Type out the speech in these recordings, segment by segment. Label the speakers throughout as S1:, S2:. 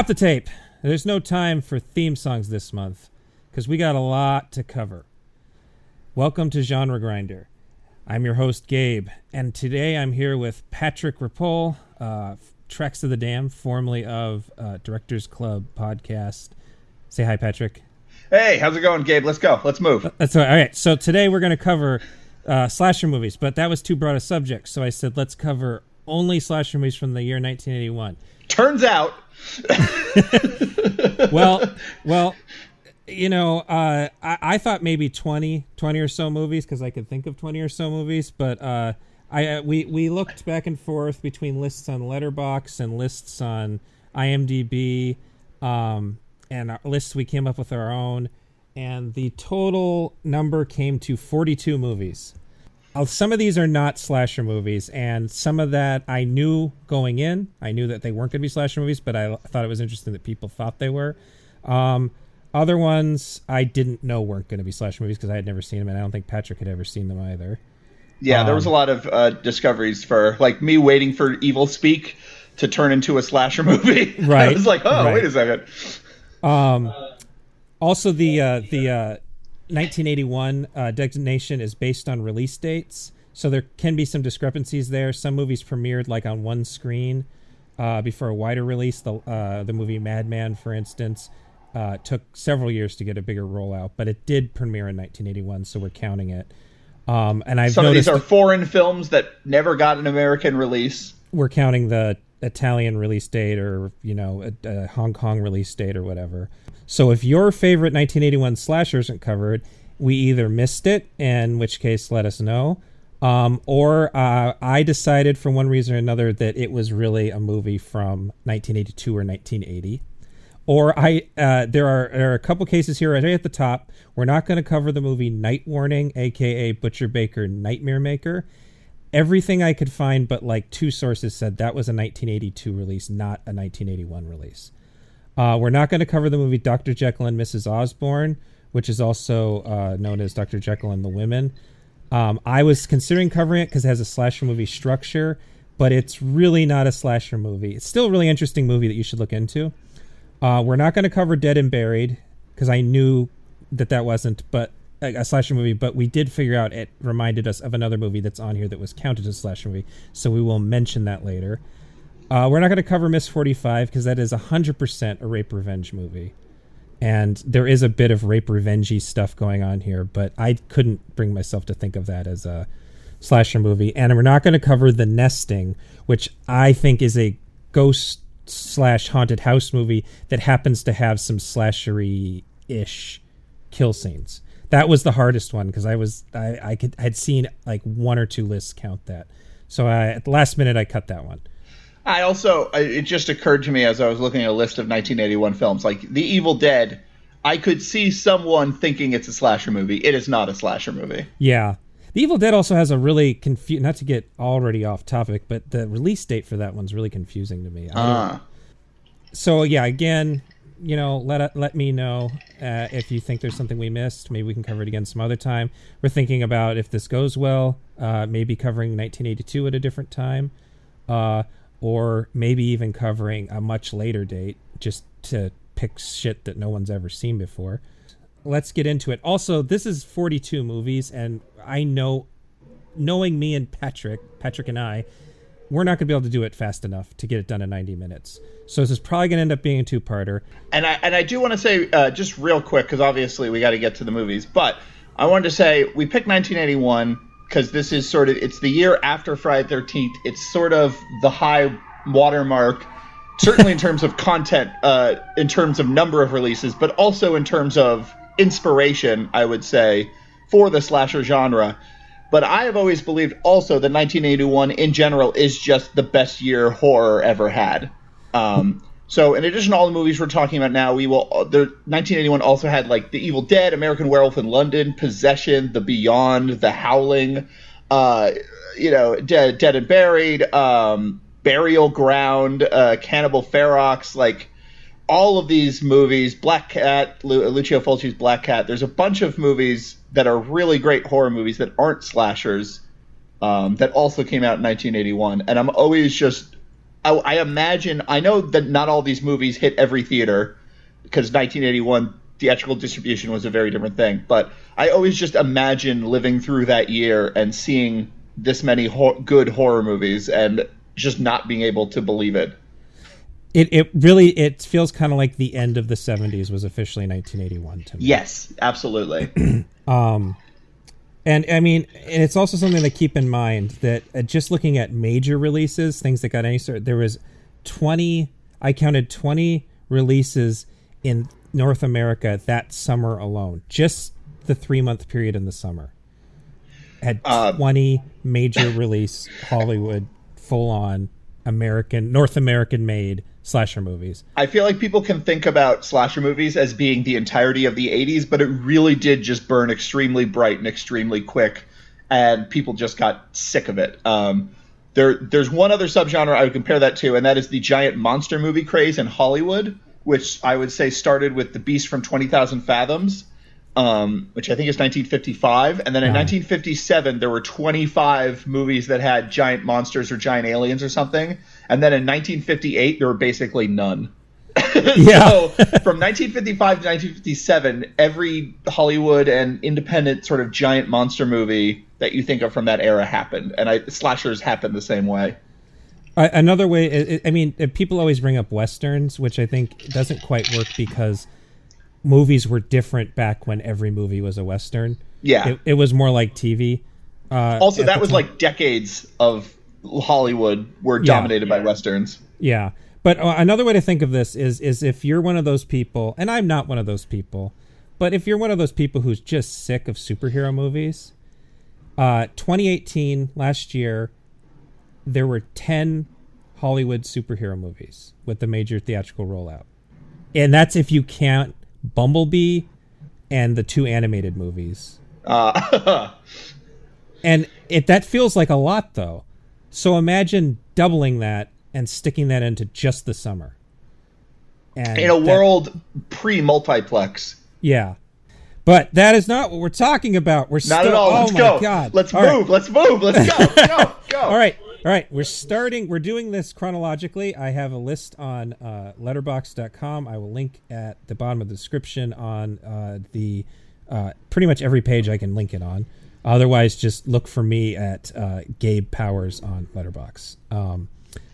S1: Stop the tape. There's no time for theme songs this month because we got a lot to cover. Welcome to Genre Grinder. I'm your host, Gabe, and today I'm here with Patrick Ripoll, Treks of the Damned, formerly of Directors Club podcast. Say hi, Patrick.
S2: Hey, how's it going, Gabe? Let's go. Let's move.
S1: That's all right. So today we're going to cover slasher movies, but that was too broad a subject, so I said let's cover only slasher movies from the year 1981.
S2: Turns out...
S1: well, you know, I thought maybe 20 or so movies because I could think of 20 or so movies, but we looked back and forth between lists on Letterboxd and lists on IMDb, and lists we came up with our own, and the total number came to 42 movies. Some of these are not slasher movies, and some of that I knew going in. I knew that they weren't going to be slasher movies, but I thought it was interesting that people thought they were. Other ones I didn't know weren't going to be slasher movies because I had never seen them, and I don't think Patrick had ever seen them either.
S2: Yeah, there was a lot of discoveries for, like, me waiting for Evil Speak to turn into a slasher movie.
S1: Right.
S2: I was like, wait a second.
S1: Also, the 1981 designation is based on release dates, so there can be some discrepancies there. Some movies premiered like on one screen before a wider release. The movie Madman, for instance, took several years to get a bigger rollout, but it did premiere in 1981, so we're counting it. And I've
S2: some of these
S1: noticed
S2: are foreign films that never got an American release.
S1: We're counting the Italian release date, or a Hong Kong release date, or whatever. So if your favorite 1981 slasher isn't covered, we either missed it, in which case let us know, or I decided for one reason or another that it was really a movie from 1982 or 1980. Or there are a couple cases here right at the top. We're not going to cover the movie Night Warning, a.k.a. Butcher Baker Nightmare Maker. Everything I could find but like two sources said that was a 1982 release, not a 1981 release. We're not going to cover the movie Dr. Jekyll and Mrs. Osborne, which is also known as Dr. Jekyll and the Women. I was considering covering it because it has a slasher movie structure, but it's really not a slasher movie. It's still a really interesting movie that you should look into. We're not going to cover Dead and Buried because I knew that wasn't a slasher movie, but we did figure out it reminded us of another movie that's on here that was counted as a slasher movie, so we will mention that later. We're not going to cover Miss 45 because that is 100% a rape revenge movie. And there is a bit of rape revenge-y stuff going on here, but I couldn't bring myself to think of that as a slasher movie. And we're not going to cover The Nesting, which I think is a ghost/haunted house movie that happens to have some slashery-ish kill scenes. That was the hardest one because I'd seen like one or two lists count that. So at the last minute, I cut that one.
S2: It just occurred to me as I was looking at a list of 1981 films, like The Evil Dead, I could see someone thinking it's a slasher movie. It is not a slasher movie.
S1: Yeah. The Evil Dead also has a really not to get already off topic, but the release date for that one's really confusing to me. So yeah, again, let me know if you think there's something we missed. Maybe we can cover it again some other time. We're thinking about, if this goes well, maybe covering 1982 at a different time. Or maybe even covering a much later date just to pick shit that no one's ever seen before. Let's get into it. Also, this is 42 movies, and I know, knowing me and Patrick and I, we're not going to be able to do it fast enough to get it done in 90 minutes. So this is probably going to end up being a two-parter.
S2: And I do want to say, just real quick, because obviously we got to get to the movies, but I wanted to say we picked 1981 because this is it's the year after Friday the 13th. It's sort of the high watermark, certainly in terms of content, in terms of number of releases, but also in terms of inspiration, I would say, for the slasher genre. But I have always believed also that 1981 in general is just the best year horror ever had. So in addition to all the movies we're talking about now, 1981 also had like The Evil Dead, American Werewolf in London, Possession, The Beyond, The Howling, Dead and Buried, Burial Ground, Cannibal Ferox, like all of these movies, Black Cat, Lucio Fulci's Black Cat. There's a bunch of movies that are really great horror movies that aren't slashers that also came out in 1981. And I'm always just I imagine, I know that not all these movies hit every theater because 1981 theatrical distribution was a very different thing. But I always just imagine living through that year and seeing this many good horror movies and just not being able to believe it.
S1: It feels kind of like the end of the 70s was officially 1981 to me.
S2: Yes, absolutely.
S1: And I mean, and it's also something to keep in mind that just looking at major releases, things that got any sort, there was 20, I counted 20 releases in North America that summer alone. Just the 3-month period in the summer had 20 major release Hollywood full-on North American made slasher movies.
S2: I feel like people can think about slasher movies as being the entirety of the 80s, but it really did just burn extremely bright and extremely quick, and people just got sick of it. There's one other subgenre I would compare that to, and that is the giant monster movie craze in Hollywood, which I would say started with The Beast from 20,000 Fathoms, which I think is 1955. And then in 1957, there were 25 movies that had giant monsters or giant aliens or something. And then in 1958, there were basically none. So from 1955 to 1957, every Hollywood and independent sort of giant monster movie that you think of from that era happened. And slashers happened the same way.
S1: Another way, I mean, people always bring up Westerns, which I think doesn't quite work because movies were different back when every movie was a Western.
S2: Yeah.
S1: It was more like TV.
S2: Also, that was like decades of Hollywood were dominated by Westerns.
S1: Yeah. But another way to think of this is if you're one of those people, and I'm not one of those people, but if you're one of those people who's just sick of superhero movies, 2018, last year, there were 10 Hollywood superhero movies with the major theatrical rollout. And that's if you count Bumblebee and the 2 animated movies. And that feels like a lot, though. So imagine doubling that and sticking that into just the summer. And
S2: in a world pre-multiplex.
S1: Yeah. But that is not what we're talking about. We're
S2: not at all. Let's go.
S1: God.
S2: Let's move. Let's move. Let's go. Go.
S1: All right. We're doing this chronologically. I have a list on letterboxd.com. I will link at the bottom of the description on the pretty much every page I can link it on. Otherwise, just look for me at Gabe Powers on Letterboxd.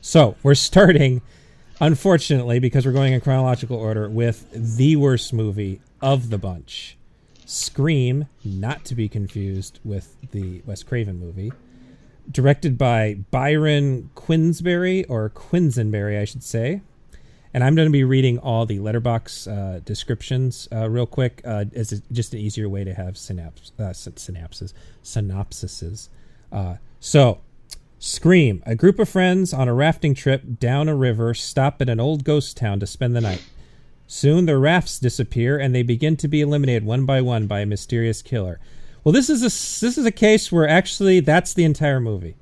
S1: So we're starting, unfortunately, because we're going in chronological order, with the worst movie of the bunch. Scream, not to be confused with the Wes Craven movie. Directed by Byron Quisenberry, I should say. And I'm going to be reading all the letterbox descriptions real quick as just an easier way to have synopsises. So, Scream. A group of friends on a rafting trip down a river stop at an old ghost town to spend the night. Soon their rafts disappear and they begin to be eliminated one by one by a mysterious killer. Well, this is a case where actually that's the entire movie.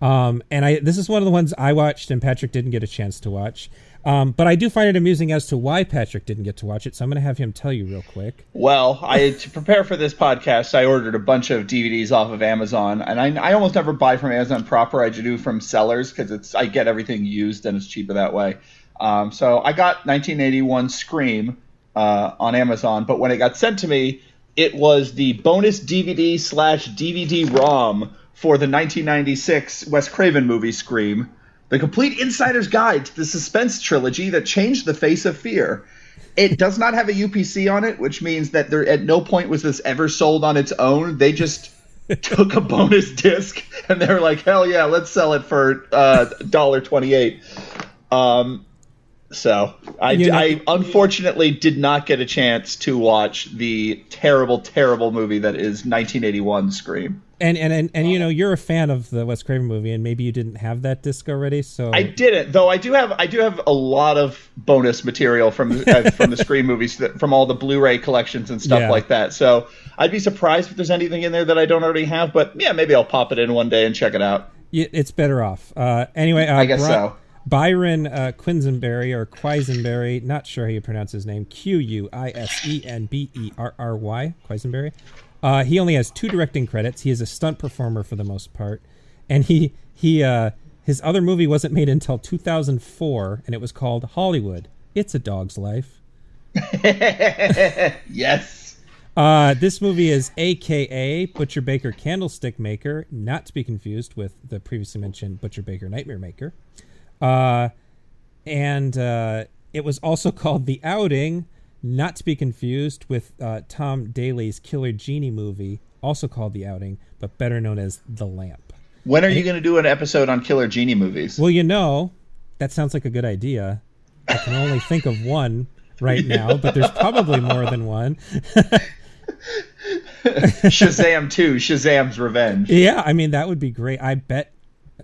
S1: This is one of the ones I watched and Patrick didn't get a chance to watch. But I do find it amusing as to why Patrick didn't get to watch it, so I'm going to have him tell you real quick.
S2: Well, to prepare for this podcast, I ordered a bunch of DVDs off of Amazon, and I almost never buy from Amazon proper. I do from sellers because I get everything used and it's cheaper that way. So I got 1981 Scream on Amazon, but when it got sent to me, it was the bonus DVD/DVD-ROM for the 1996 Wes Craven movie Scream. The complete insider's guide to the suspense trilogy that changed the face of fear. It does not have a UPC on it, which means that at no point was this ever sold on its own. They just took a bonus disc and they were like, hell yeah, let's sell it for $1.28. So I unfortunately did not get a chance to watch the terrible, terrible movie that is 1981 Scream.
S1: And you're a fan of the Wes Craven movie, and maybe you didn't have that disc already. So
S2: I didn't, though. I do have a lot of bonus material from the Scream movies, from all the Blu-ray collections and stuff like that. So I'd be surprised if there's anything in there that I don't already have. But yeah, maybe I'll pop it in one day and check it out.
S1: It's better off. Anyway,
S2: I guess so.
S1: Byron Quisenberry, not sure how you pronounce his name, Quisenberry, Quisenberry. He only has 2 directing credits. He is a stunt performer for the most part, and he His other movie wasn't made until 2004, and it was called Hollywood. It's a Dog's Life.
S2: Yes.
S1: This movie is AKA Butcher Baker Candlestick Maker, not to be confused with the previously mentioned Butcher Baker Nightmare Maker. And it was also called The Outing, not to be confused with Tom Daly's Killer Genie movie, also called The Outing, but better known as The Lamp.
S2: When are you going to do an episode on Killer Genie movies?
S1: Well, that sounds like a good idea. I can only think of one right now, but there's probably more than one.
S2: Shazam 2, Shazam's Revenge.
S1: Yeah, I mean, that would be great. I bet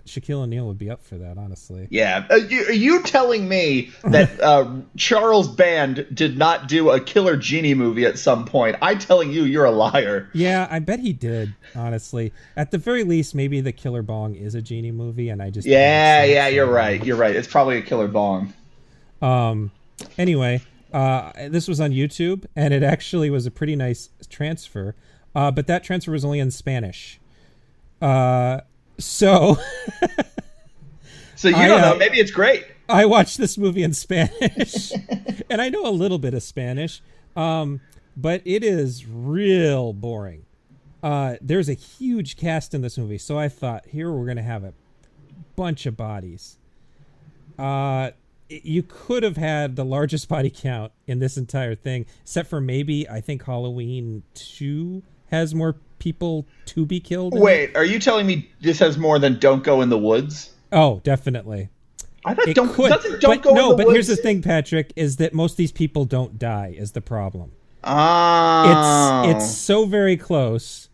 S1: Shaquille O'Neal would be up for that, honestly.
S2: Yeah. Are you telling me that Charles Band did not do a Killer Genie movie at some point? I'm telling you, you're a liar.
S1: Yeah, I bet he did, honestly. At the very least, maybe The Killer Bong is a Genie movie, and I just...
S2: Yeah, you're right. You're right. It's probably a Killer Bong.
S1: Anyway, this was on YouTube, and it actually was a pretty nice transfer, but that transfer was only in Spanish. So
S2: you don't know. Maybe it's great.
S1: I watched this movie in Spanish, and I know a little bit of Spanish, but it is real boring. There's a huge cast in this movie, so I thought, here we're going to have a bunch of bodies. You could have had the largest body count in this entire thing, except for maybe, I think Halloween 2 has more people to be killed.
S2: Wait, are you telling me this has more than Don't Go in the Woods?
S1: Oh, definitely.
S2: I thought Don't Go in the Woods.
S1: But here's the thing, Patrick, is that most of these people don't die is the problem.
S2: Oh.
S1: It's so very close.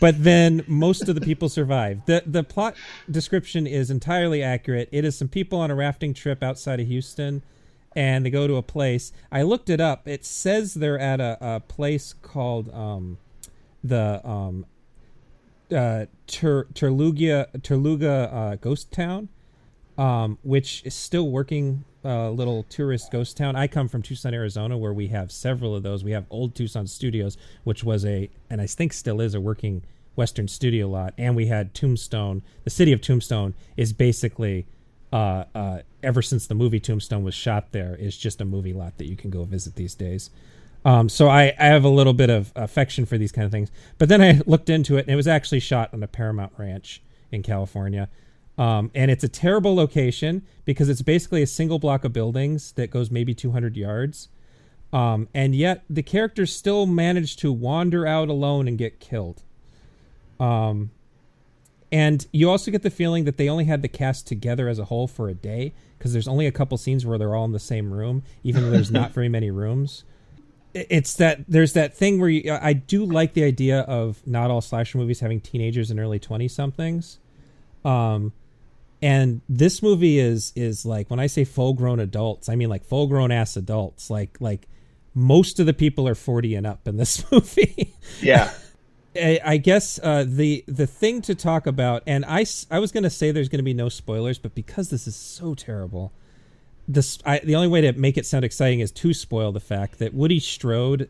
S1: But then most of the people survive. The plot description is entirely accurate. It is some people on a rafting trip outside of Houston, and they go to a place. I looked it up. It says they're at a place called Terluga Ghost Town, which is still working, little tourist ghost town. I come from Tucson, Arizona, where we have several of those. We have old Tucson Studios, which was and I think still is, a working Western studio lot. And we had Tombstone. The city of Tombstone is basically, ever since the movie Tombstone was shot there, is just a movie lot that you can go visit these days. So I have a little bit of affection for these kind of things. But then I looked into it, and it was actually shot on a Paramount Ranch in California. And it's a terrible location because it's basically a single block of buildings that goes maybe 200 yards. And yet the characters still manage to wander out alone and get killed. And you also get the feeling that they only had the cast together as a whole for a day, because there's only a couple scenes where they're all in the same room, even though there's not very many rooms. It's that there's that thing where I do like the idea of not all slasher movies having teenagers and early 20-somethings. And this movie is like, when I say full-grown adults, I mean like full-grown ass adults. Like most of the people are 40 and up in this movie.
S2: Yeah.
S1: I guess the thing to talk about, and I was going to say there's going to be no spoilers, but because this is so terrible, the only way to make it sound exciting is to spoil the fact that Woody Strode,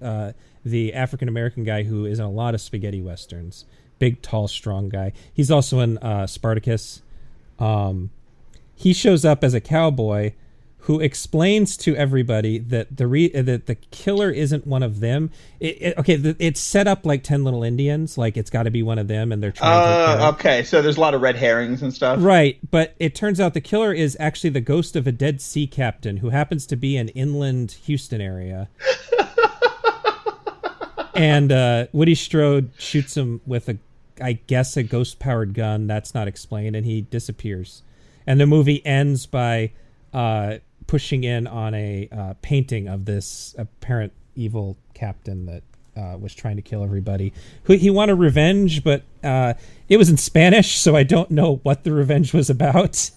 S1: the African-American guy who is in a lot of spaghetti westerns, big, tall, strong guy. He's also in Spartacus. He shows up as a cowboy who explains to everybody that that the killer isn't one of them. It's set up like 10 Little Indians, like it's got to be one of them, and they're trying to...
S2: Okay, so there's a lot of red herrings and stuff.
S1: Right, but it turns out the killer is actually the ghost of a dead sea captain who happens to be in inland Houston area. And Woody Strode shoots him with I guess a ghost-powered gun. That's not explained, and he disappears. And the movie ends by pushing in on a painting of this apparent evil captain that was trying to kill everybody. He wanted revenge, but it was in Spanish, so I don't know what the revenge was about.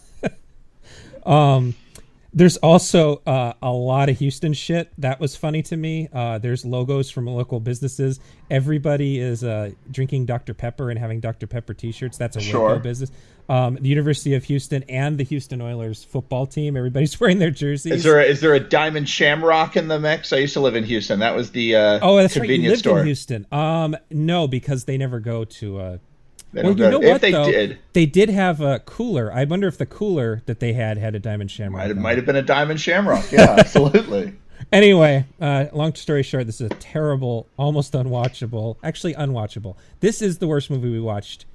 S1: There's also a lot of Houston shit. That was funny to me. There's logos from local businesses. Everybody is drinking Dr. Pepper and having Dr. Pepper t-shirts. That's a local business. The University of Houston and the Houston Oilers football team, everybody's wearing their jerseys.
S2: Is there a Diamond Shamrock in the mix? I used to live in Houston. That was the
S1: that's
S2: convenience
S1: right. You lived
S2: store.
S1: in Houston. No, because they never go to
S2: They
S1: Well,
S2: don't
S1: you know
S2: if
S1: what,
S2: they
S1: though?
S2: did,
S1: They did have a cooler. I wonder if the cooler that they had a diamond shamrock.
S2: might have been a diamond shamrock. Yeah, absolutely.
S1: Anyway, long story short, this is a terrible, almost unwatchable, actually unwatchable. This is the worst movie we watched,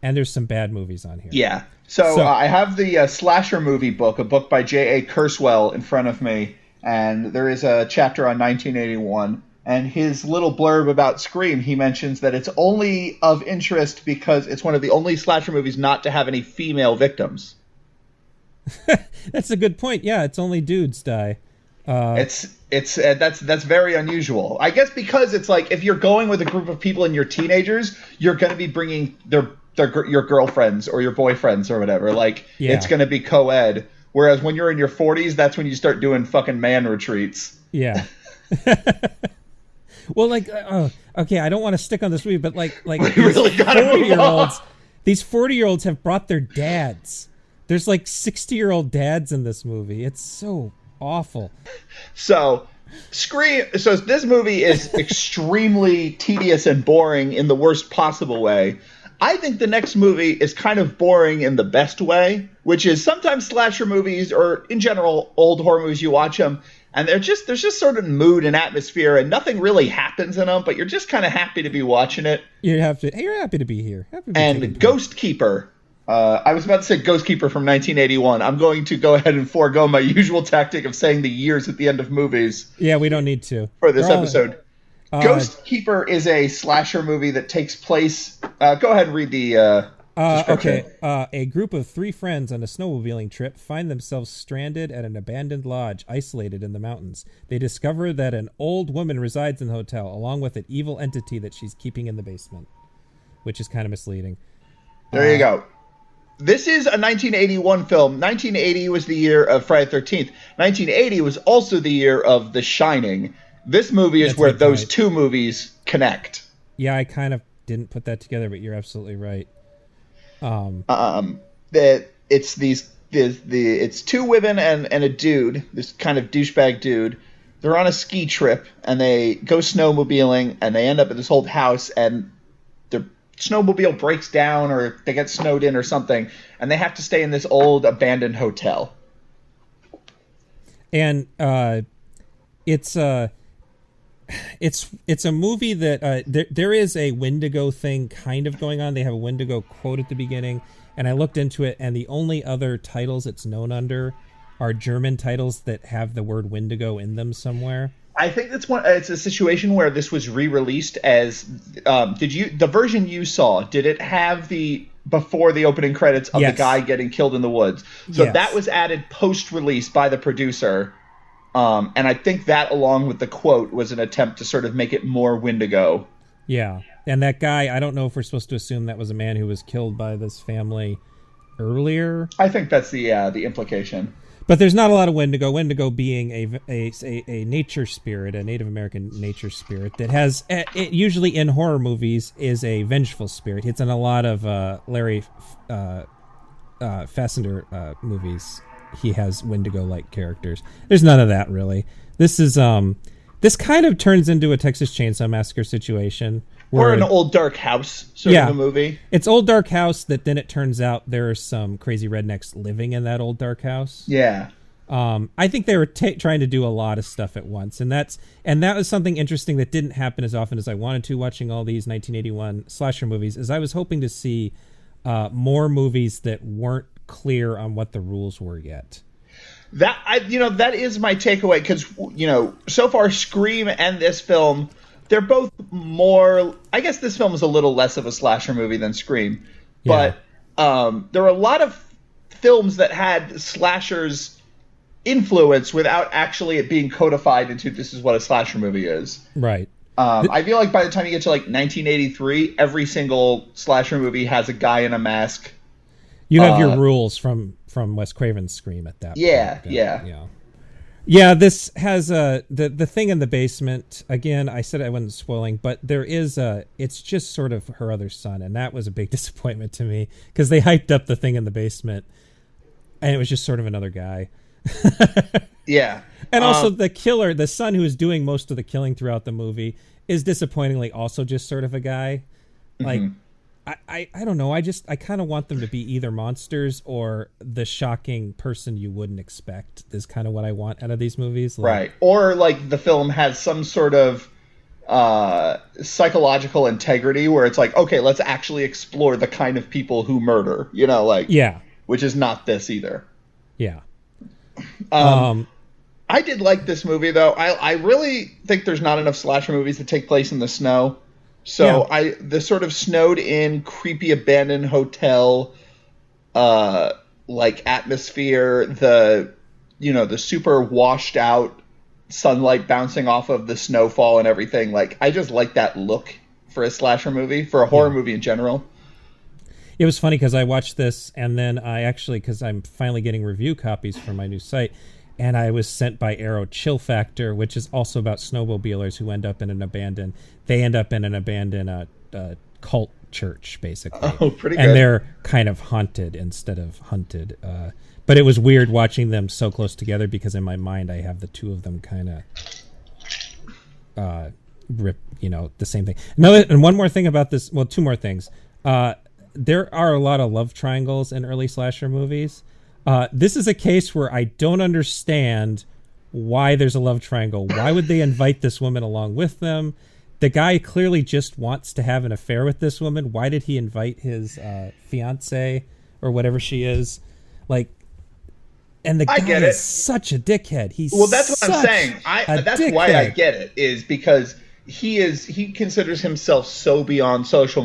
S1: and there's some bad movies on here.
S2: Yeah. So I have the slasher movie book, a book by J.A. Kurzweil, in front of me, and there is a chapter on 1981. And his little blurb about Scream, he mentions that it's only of interest because it's one of the only slasher movies not to have any female victims.
S1: That's a good point. Yeah, it's only dudes die.
S2: That's very unusual. I guess because it's like if you're going with a group of people and you're teenagers, you're going to be bringing your girlfriends or your boyfriends or whatever. Like It's going to be co-ed. Whereas when you're in your 40s, that's when you start doing fucking man retreats.
S1: Yeah. Well, like, okay, I don't want to stick on this movie, but like these
S2: really
S1: 40-year-olds, these 40-year-olds have brought their dads. There's like 60-year-old dads in this movie. It's so awful.
S2: So this movie is extremely tedious and boring in the worst possible way. I think the next movie is kind of boring in the best way, which is sometimes slasher movies or in general old horror movies, you watch them and there's just sort of mood and atmosphere and nothing really happens in them, but you're just kind of happy to be watching it.
S1: You're happy to be here.
S2: And Ghostkeeper. I was about to say Ghostkeeper from 1981. I'm going to go ahead and forego my usual tactic of saying the years at the end of movies.
S1: Yeah, we don't need to.
S2: For this episode. Ghostkeeper is a slasher movie that takes place... go ahead and read the description.
S1: Okay. A group of 3 friends on a snowmobiling trip find themselves stranded at an abandoned lodge, isolated in the mountains. They discover that an old woman resides in the hotel, along with an evil entity that she's keeping in the basement, which is kind of misleading.
S2: There you go. This is a 1981 film. 1980 was the year of Friday the 13th. 1980 was also the year of The Shining. This movie is where those two movies connect.
S1: Yeah, I kind of didn't put that together, but you're absolutely right.
S2: It's 2 women and a dude, this kind of douchebag dude. They're on a ski trip and they go snowmobiling and they end up at this old house and their snowmobile breaks down or they get snowed in or something and they have to stay in this old abandoned hotel.
S1: And it's a movie that there is a Wendigo thing kind of going on. They have a Wendigo quote at the beginning, and I looked into it, and the only other titles it's known under are German titles that have the word Wendigo in them somewhere.
S2: I think that's it's a situation where this was re-released as the version you saw, did it have the before the opening credits of the guy getting killed in the woods? So that was added post-release by the producer. And I think that, along with the quote, was an attempt to sort of make it more Wendigo.
S1: Yeah. And that guy, I don't know if we're supposed to assume that was a man who was killed by this family earlier.
S2: I think that's the implication.
S1: But there's not a lot of Wendigo. Wendigo being a nature spirit, a Native American nature spirit that has, it usually in horror movies, is a vengeful spirit. It's in a lot of Larry Fassender movies. He has Wendigo-like characters. There's none of that, really. This is this kind of turns into a Texas Chainsaw Massacre situation.
S2: Or an old dark house sort of a movie.
S1: It's old dark house that then it turns out there are some crazy rednecks living in that old dark house.
S2: Yeah.
S1: I think they were trying to do a lot of stuff at once, and that was something interesting that didn't happen as often as I wanted to watching all these 1981 slasher movies, is I was hoping to see more movies that weren't clear on what the rules were yet.
S2: That is my takeaway, because so far Scream and this film, they're both more, I guess this film is a little less of a slasher movie than Scream, but there are a lot of films that had slashers influence without actually it being codified into this is what a slasher movie is.
S1: Right.
S2: I feel like by the time you get to 1983, every single slasher movie has a guy in a mask.
S1: You have your rules from Wes Craven's Scream at that point. Yeah, this has the thing in the basement. Again, I said I wasn't spoiling, but there is it's just sort of her other son, and that was a big disappointment to me because they hyped up the thing in the basement, and it was just sort of another guy.
S2: Yeah.
S1: And also the killer, the son who is doing most of the killing throughout the movie, is disappointingly also just sort of a guy. Like, I don't know. I kind of want them to be either monsters or the shocking person you wouldn't expect. Is kind of what I want out of these movies. Like,
S2: right. Or like the film has some sort of psychological integrity where it's like, okay, let's actually explore the kind of people who murder, you know, like,
S1: yeah,
S2: which is not this either.
S1: Yeah.
S2: I did like this movie though. I really think there's not enough slasher movies that take place in the snow. So yeah. The sort of snowed in, creepy abandoned hotel, like atmosphere, the super washed out sunlight bouncing off of the snowfall and everything. Like, I just like that look for a slasher movie, for a horror movie in general.
S1: It was funny because I watched this and then because I'm finally getting review copies for my new site, and I was sent by Arrow Chill Factor, which is also about snowmobilers who end up in an abandoned cult church, basically.
S2: Oh, pretty good.
S1: And they're kind of haunted instead of hunted. But it was weird watching them so close together because in my mind I have the two of them kind of rip, the same thing. And one more thing about this, well, two more things. There are a lot of love triangles in early slasher movies. This is a case where I don't understand why there's a love triangle. Why would they invite this woman along with them? The guy clearly just wants to have an affair with this woman. Why did he invite his fiance or whatever she is? Like, and the guy is such a dickhead.
S2: That's what I'm saying. That's dickhead. Why I get it, is because he considers himself so beyond social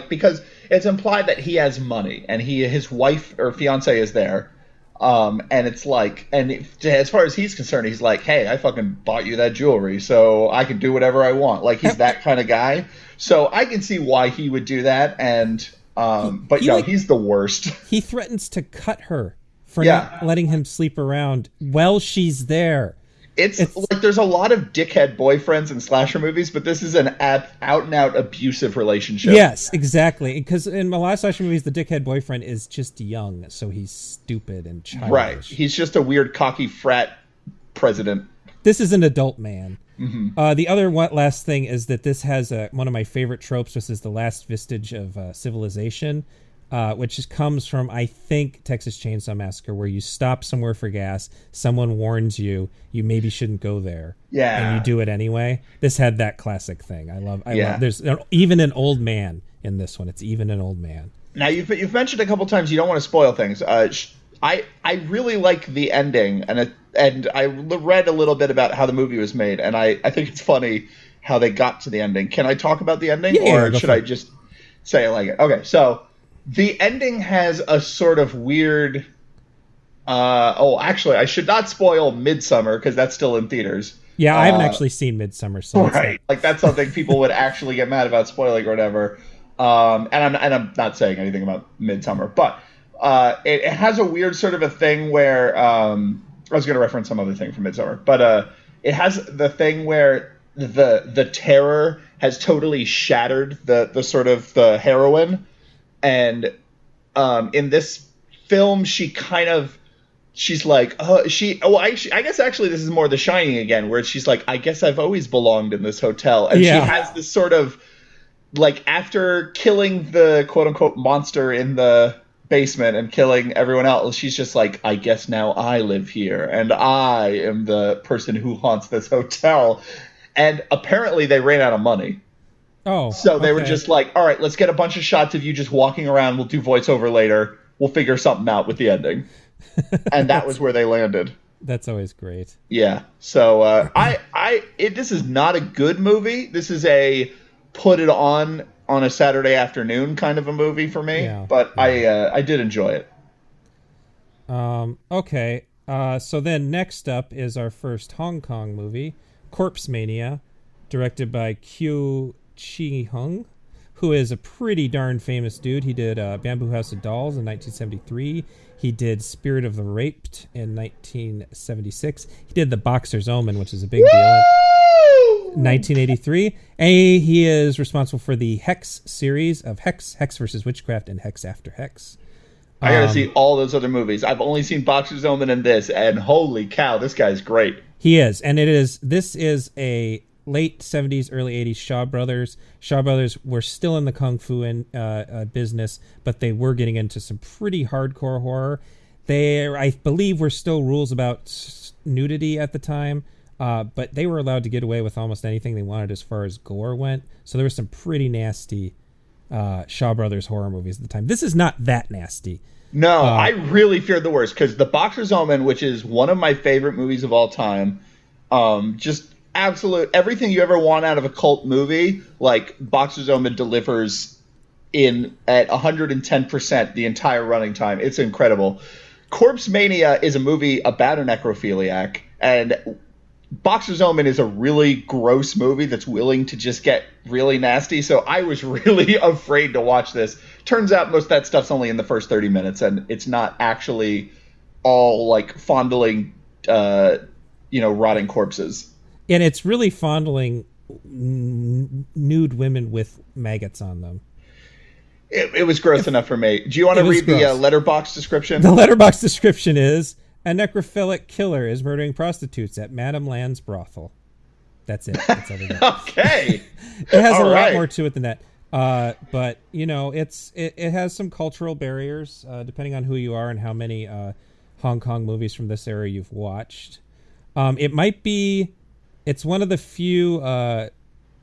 S2: because it's implied that he has money and his wife or fiance is there. And it's like, as far as he's concerned, he's like, hey, I fucking bought you that jewelry, so I can do whatever I want. Like, he's that kind of guy. So I can see why he would do that. And, he's the worst. He
S1: threatens to cut her for not letting him sleep around while she's there.
S2: It's like there's a lot of dickhead boyfriends in slasher movies, but this is an out-and-out abusive relationship.
S1: Yes, exactly. Because in a lot of slasher movies, the dickhead boyfriend is just young, so he's stupid and childish.
S2: Right. He's just a weird, cocky frat president.
S1: This is an adult man.
S2: Mm-hmm.
S1: The other last thing is that this has one of my favorite tropes, which is the last vestige of civilization. Which comes from, I think, Texas Chainsaw Massacre, where you stop somewhere for gas, someone warns you maybe shouldn't go there, and you do it anyway. This had that classic thing. I love. There's even an old man in this one. It's even an old man.
S2: Now you've mentioned a couple times you don't want to spoil things. I really like the ending, and I read a little bit about how the movie was made, and I think it's funny how they got to the ending. Can I talk about the ending, or should I just say I like it? Okay, so. The ending has a sort of weird... actually, I should not spoil Midsummer, because that's still in theaters.
S1: Yeah, I haven't actually seen Midsummer. So
S2: right. Like, that's something people would actually get mad about spoiling or whatever. And I'm not saying anything about Midsummer. But it has a weird sort of a thing where... I was going to reference some other thing from Midsummer. But it has the thing where the terror has totally shattered the sort of the heroine. And in this film, she's like, I guess actually this is more The Shining again, where she's like, I guess I've always belonged in this hotel. And she has this sort of, like, after killing the quote-unquote monster in the basement and killing everyone else, she's just like, I guess now I live here, and I am the person who haunts this hotel. And apparently they ran out of money.
S1: Oh,
S2: so they were just like, all right, let's get a bunch of shots of you just walking around. We'll do voiceover later. We'll figure something out with the ending. And that was where they landed.
S1: That's always great.
S2: Yeah. So this is not a good movie. This is a put it on a Saturday afternoon kind of a movie for me. Yeah, but I did enjoy it.
S1: Okay. So then next up is our first Hong Kong movie, Corpse Mania, directed by Kuei Chih-Hung, who is a pretty darn famous dude. He did Bamboo House of Dolls in 1973. He did Spirit of the Raped in 1976. He did The Boxer's Omen, which is a big deal, in 1983. And he is responsible for the Hex series of Hex vs. Witchcraft, and Hex After Hex.
S2: I gotta see all those other movies. I've only seen Boxer's Omen and this, and holy cow, this guy's great.
S1: He is, and this is a late 70s, early 80s Shaw Brothers. Shaw Brothers were still in the kung fu business, but they were getting into some pretty hardcore horror. There, I believe, were still rules about nudity at the time, but they were allowed to get away with almost anything they wanted as far as gore went. So there was some pretty nasty Shaw Brothers horror movies at the time. This is not that nasty.
S2: No, I really feared the worst because The Boxer's Omen, which is one of my favorite movies of all time, just absolute everything you ever want out of a cult movie, like Boxer's Omen delivers at 110% the entire running time. It's incredible. Corpse Mania is a movie about a necrophiliac, and Boxer's Omen is a really gross movie that's willing to just get really nasty. So I was really afraid to watch this. Turns out most of that stuff's only in the first 30 minutes, and it's not actually all like fondling, rotting corpses.
S1: And it's really fondling nude women with maggots on them.
S2: It was gross enough for me. Do you want to read the letterbox description?
S1: The letterbox description is: a necrophilic killer is murdering prostitutes at Madame Land's brothel. That's it. That's everything.
S2: Okay.
S1: It has a lot more to it than that. But it has some cultural barriers, depending on who you are and how many Hong Kong movies from this era you've watched. It's one of the few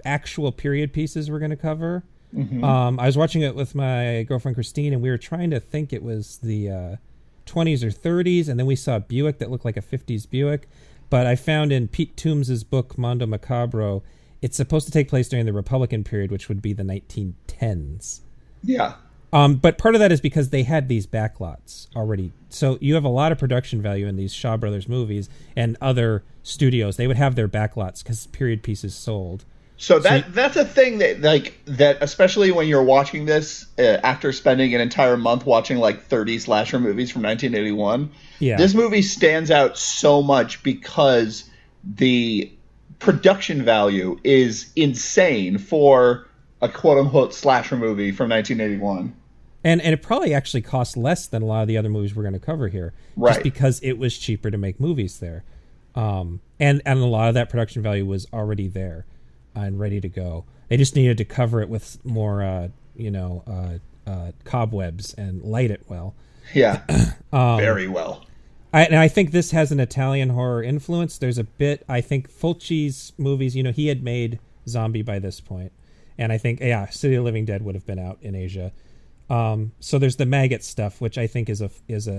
S1: actual period pieces we're going to cover. Mm-hmm. I was watching it with my girlfriend Christine, and we were trying to think it was the 20s or 30s, and then we saw a Buick that looked like a 50s Buick. But I found in Pete Toombs's book Mondo Macabro, it's supposed to take place during the Republican period, which would be the 1910s.
S2: Yeah.
S1: But part of that is because they had these backlots already. So you have a lot of production value in these Shaw Brothers movies and other studios. They would have their backlots because period pieces sold.
S2: So that's a thing that especially when you're watching this after spending an entire month watching like 30 slasher movies from 1981. Yeah. This movie stands out so much because the production value is insane for a quote-unquote slasher movie from 1981.
S1: And it probably actually cost less than a lot of the other movies we're going to cover here. Right. Just because it was cheaper to make movies there. And a lot of that production value was already there and ready to go. They just needed to cover it with more, cobwebs and light it well.
S2: Yeah, very well.
S1: I think this has an Italian horror influence. There's a bit, I think Fulci's movies, he had made Zombie by this point. And I think, City of the Living Dead would have been out in Asia. So there's the maggot stuff, which I think is a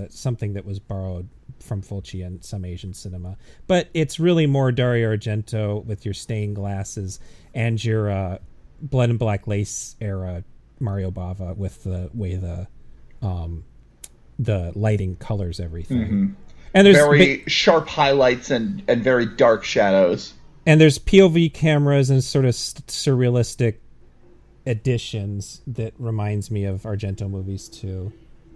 S1: something that was borrowed from Fulci and some Asian cinema. But it's really more Dario Argento with your stained glasses and your Blood and Black Lace era Mario Bava with the way the lighting colors everything. Mm-hmm.
S2: And there's very sharp highlights and very dark shadows.
S1: And there's POV cameras and sort of surrealistic additions that reminds me of Argento movies too.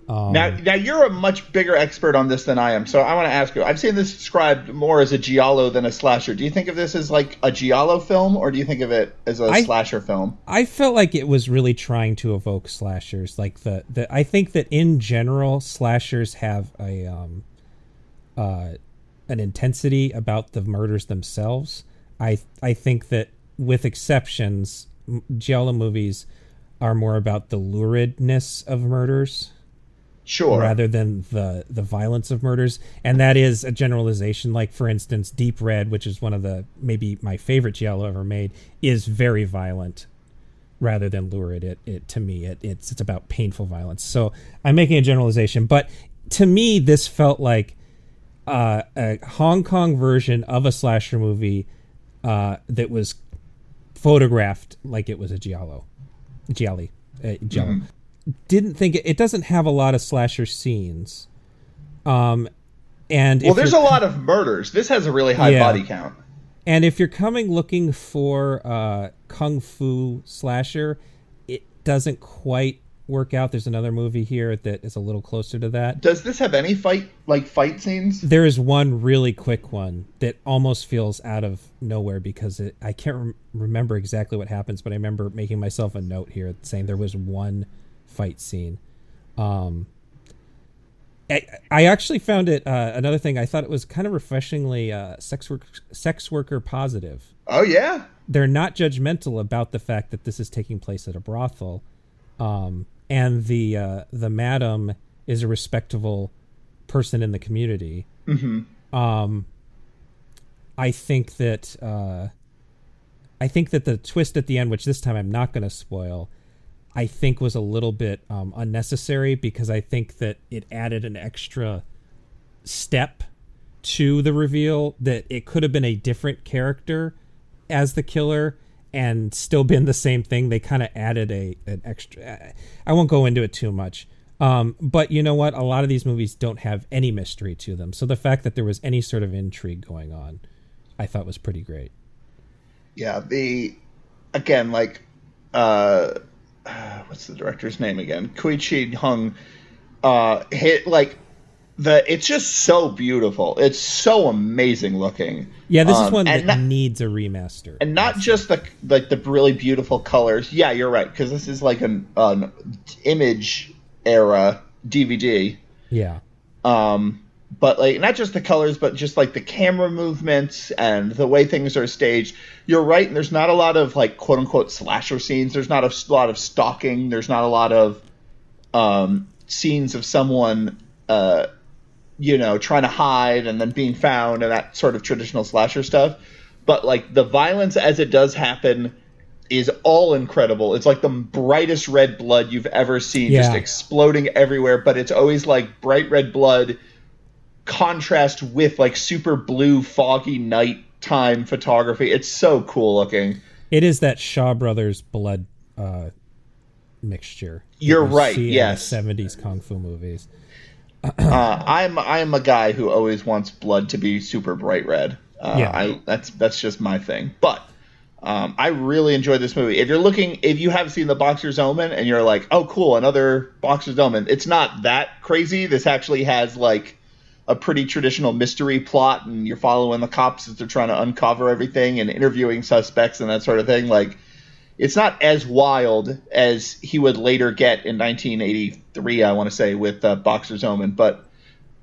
S2: Now you're a much bigger expert on this than I am, so I want to ask you. I've seen this described more as a giallo than a slasher. Do you think of this as like a giallo film, or do you think of it as a slasher film? I felt
S1: like it was really trying to evoke slashers. Like I think that in general, slashers have an intensity about the murders themselves. I think that with exceptions, giallo movies are more about the luridness of murders.
S2: Sure.
S1: Rather than the violence of murders. And that is a generalization. Like, for instance, Deep Red, which is one of maybe my favorite giallo ever made, is very violent rather than lurid. It to me, it's about painful violence. So I'm making a generalization. But to me, this felt like a Hong Kong version of a slasher movie that was photographed like it was a giallo. Mm-hmm. Didn't think it doesn't have a lot of slasher scenes. There's
S2: a lot of murders. This has a really high body count.
S1: And if you're coming looking for kung fu slasher, it doesn't quite work out. There's another movie here that is a little closer to that.
S2: Does this have any fight scenes?
S1: There is one really quick one that almost feels out of nowhere because I can't remember exactly what happens, but I remember making myself a note here saying there was one fight scene. I actually found it another thing. I thought it was kind of refreshingly sex worker positive.
S2: Oh, yeah.
S1: They're not judgmental about the fact that this is taking place at a brothel. And the madam is a respectable person in the community.
S2: Mm-hmm.
S1: I think that the twist at the end, which this time I'm not going to spoil, I think was a little bit unnecessary, because I think that it added an extra step to the reveal, that it could have been a different character as the killer and still been the same thing. They kind of added an extra. I won't go into it too much. But you know what? A lot of these movies don't have any mystery to them. So the fact that there was any sort of intrigue going on, I thought was pretty great.
S2: Yeah. What's the director's name again? Kuei Chih-Hung, it's just so beautiful. It's so amazing looking.
S1: Yeah, this is one that needs a remaster.
S2: And not just the really beautiful colors. Yeah, you're right, because this is like an image era DVD.
S1: Yeah.
S2: But like not just the colors, but just like the camera movements and the way things are staged. You're right, and there's not a lot of like quote unquote slasher scenes. There's not a lot of stalking. There's not a lot of scenes of someone trying to hide and then being found and that sort of traditional slasher stuff. But like the violence as it does happen is all incredible. It's like the brightest red blood you've ever seen, just exploding everywhere. But it's always like bright red blood contrast with like super blue foggy nighttime photography. It's so cool looking.
S1: It is that Shaw Brothers blood mixture.
S2: You're right. Yes,
S1: in the 70s kung fu movies.
S2: I'm a guy who always wants blood to be super bright red. That's just my thing. But I really enjoyed this movie. If you have seen The Boxer's Omen and you're like, oh cool, another Boxer's Omen, it's not that crazy. This actually has like a pretty traditional mystery plot, and you're following the cops as they're trying to uncover everything and interviewing suspects and that sort of thing. Like, it's not as wild as he would later get in 1983, I want to say, with Boxer's Omen. But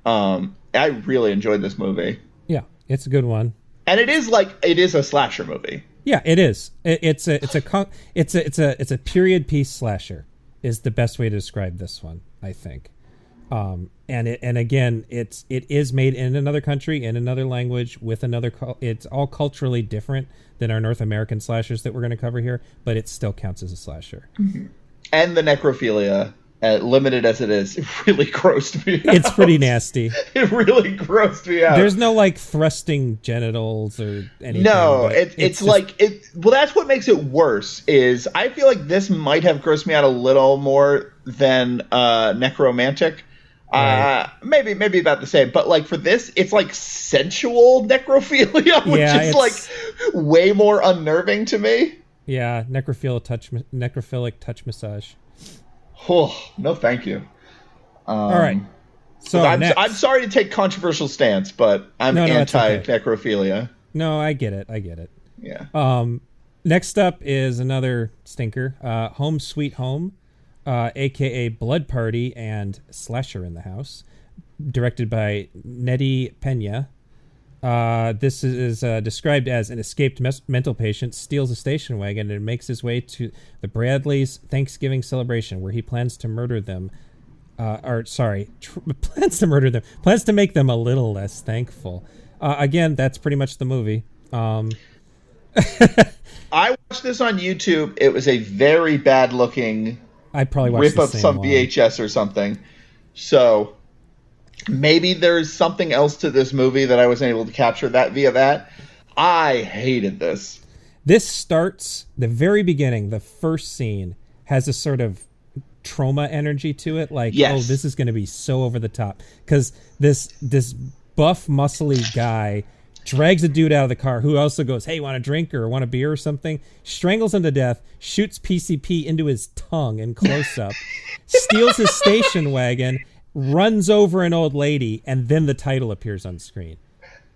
S2: I really enjoyed this movie.
S1: Yeah, it's a good one.
S2: And it is a slasher movie.
S1: Yeah, it is. It's a period piece slasher is the best way to describe this one, I think. And again, it is made in another country, in another language, with another. It's all culturally different than our North American slashers that we're going to cover here, but it still counts as a slasher.
S2: Mm-hmm. And the necrophilia, limited as it is, it really grossed me out.
S1: It's pretty nasty.
S2: It really grossed me out.
S1: There's no like thrusting genitals or anything.
S2: No, it's like well, that's what makes it worse. Is I feel like this might have grossed me out a little more than Necromantic. Right. Maybe about the same, but like for this, it's like sensual necrophilia, which is like way more unnerving to me.
S1: Yeah, necrophilic touch massage.
S2: Oh, no, thank you.
S1: All right. So
S2: I'm sorry to take controversial stance, but I'm anti-necrophilia.
S1: No, I get it.
S2: Yeah.
S1: Next up is another stinker, Home Sweet Home. A.K.a. Bloodparty and Slasher in the House, directed by Nettie Peña. This is described as an escaped mental patient steals a station wagon and makes his way to the Bradleys' Thanksgiving celebration, where he plans to murder them. Plans to make them a little less thankful. Again, that's pretty much the movie.
S2: I watched this on YouTube. It was a very bad-looking
S1: I probably watched
S2: rip up some
S1: one.
S2: VHS or something. So maybe there's something else to this movie that I wasn't able to capture that via that. I hated this.
S1: This starts, the very beginning, the first scene has a sort of trauma energy to it. Like, oh, this is going to be so over the top. Because this buff, muscly guy drags a dude out of the car who also goes, hey, want a drink or want a beer or something? Strangles him to death, shoots PCP into his tongue in close-up, steals his station wagon, runs over an old lady, and then the title appears on screen.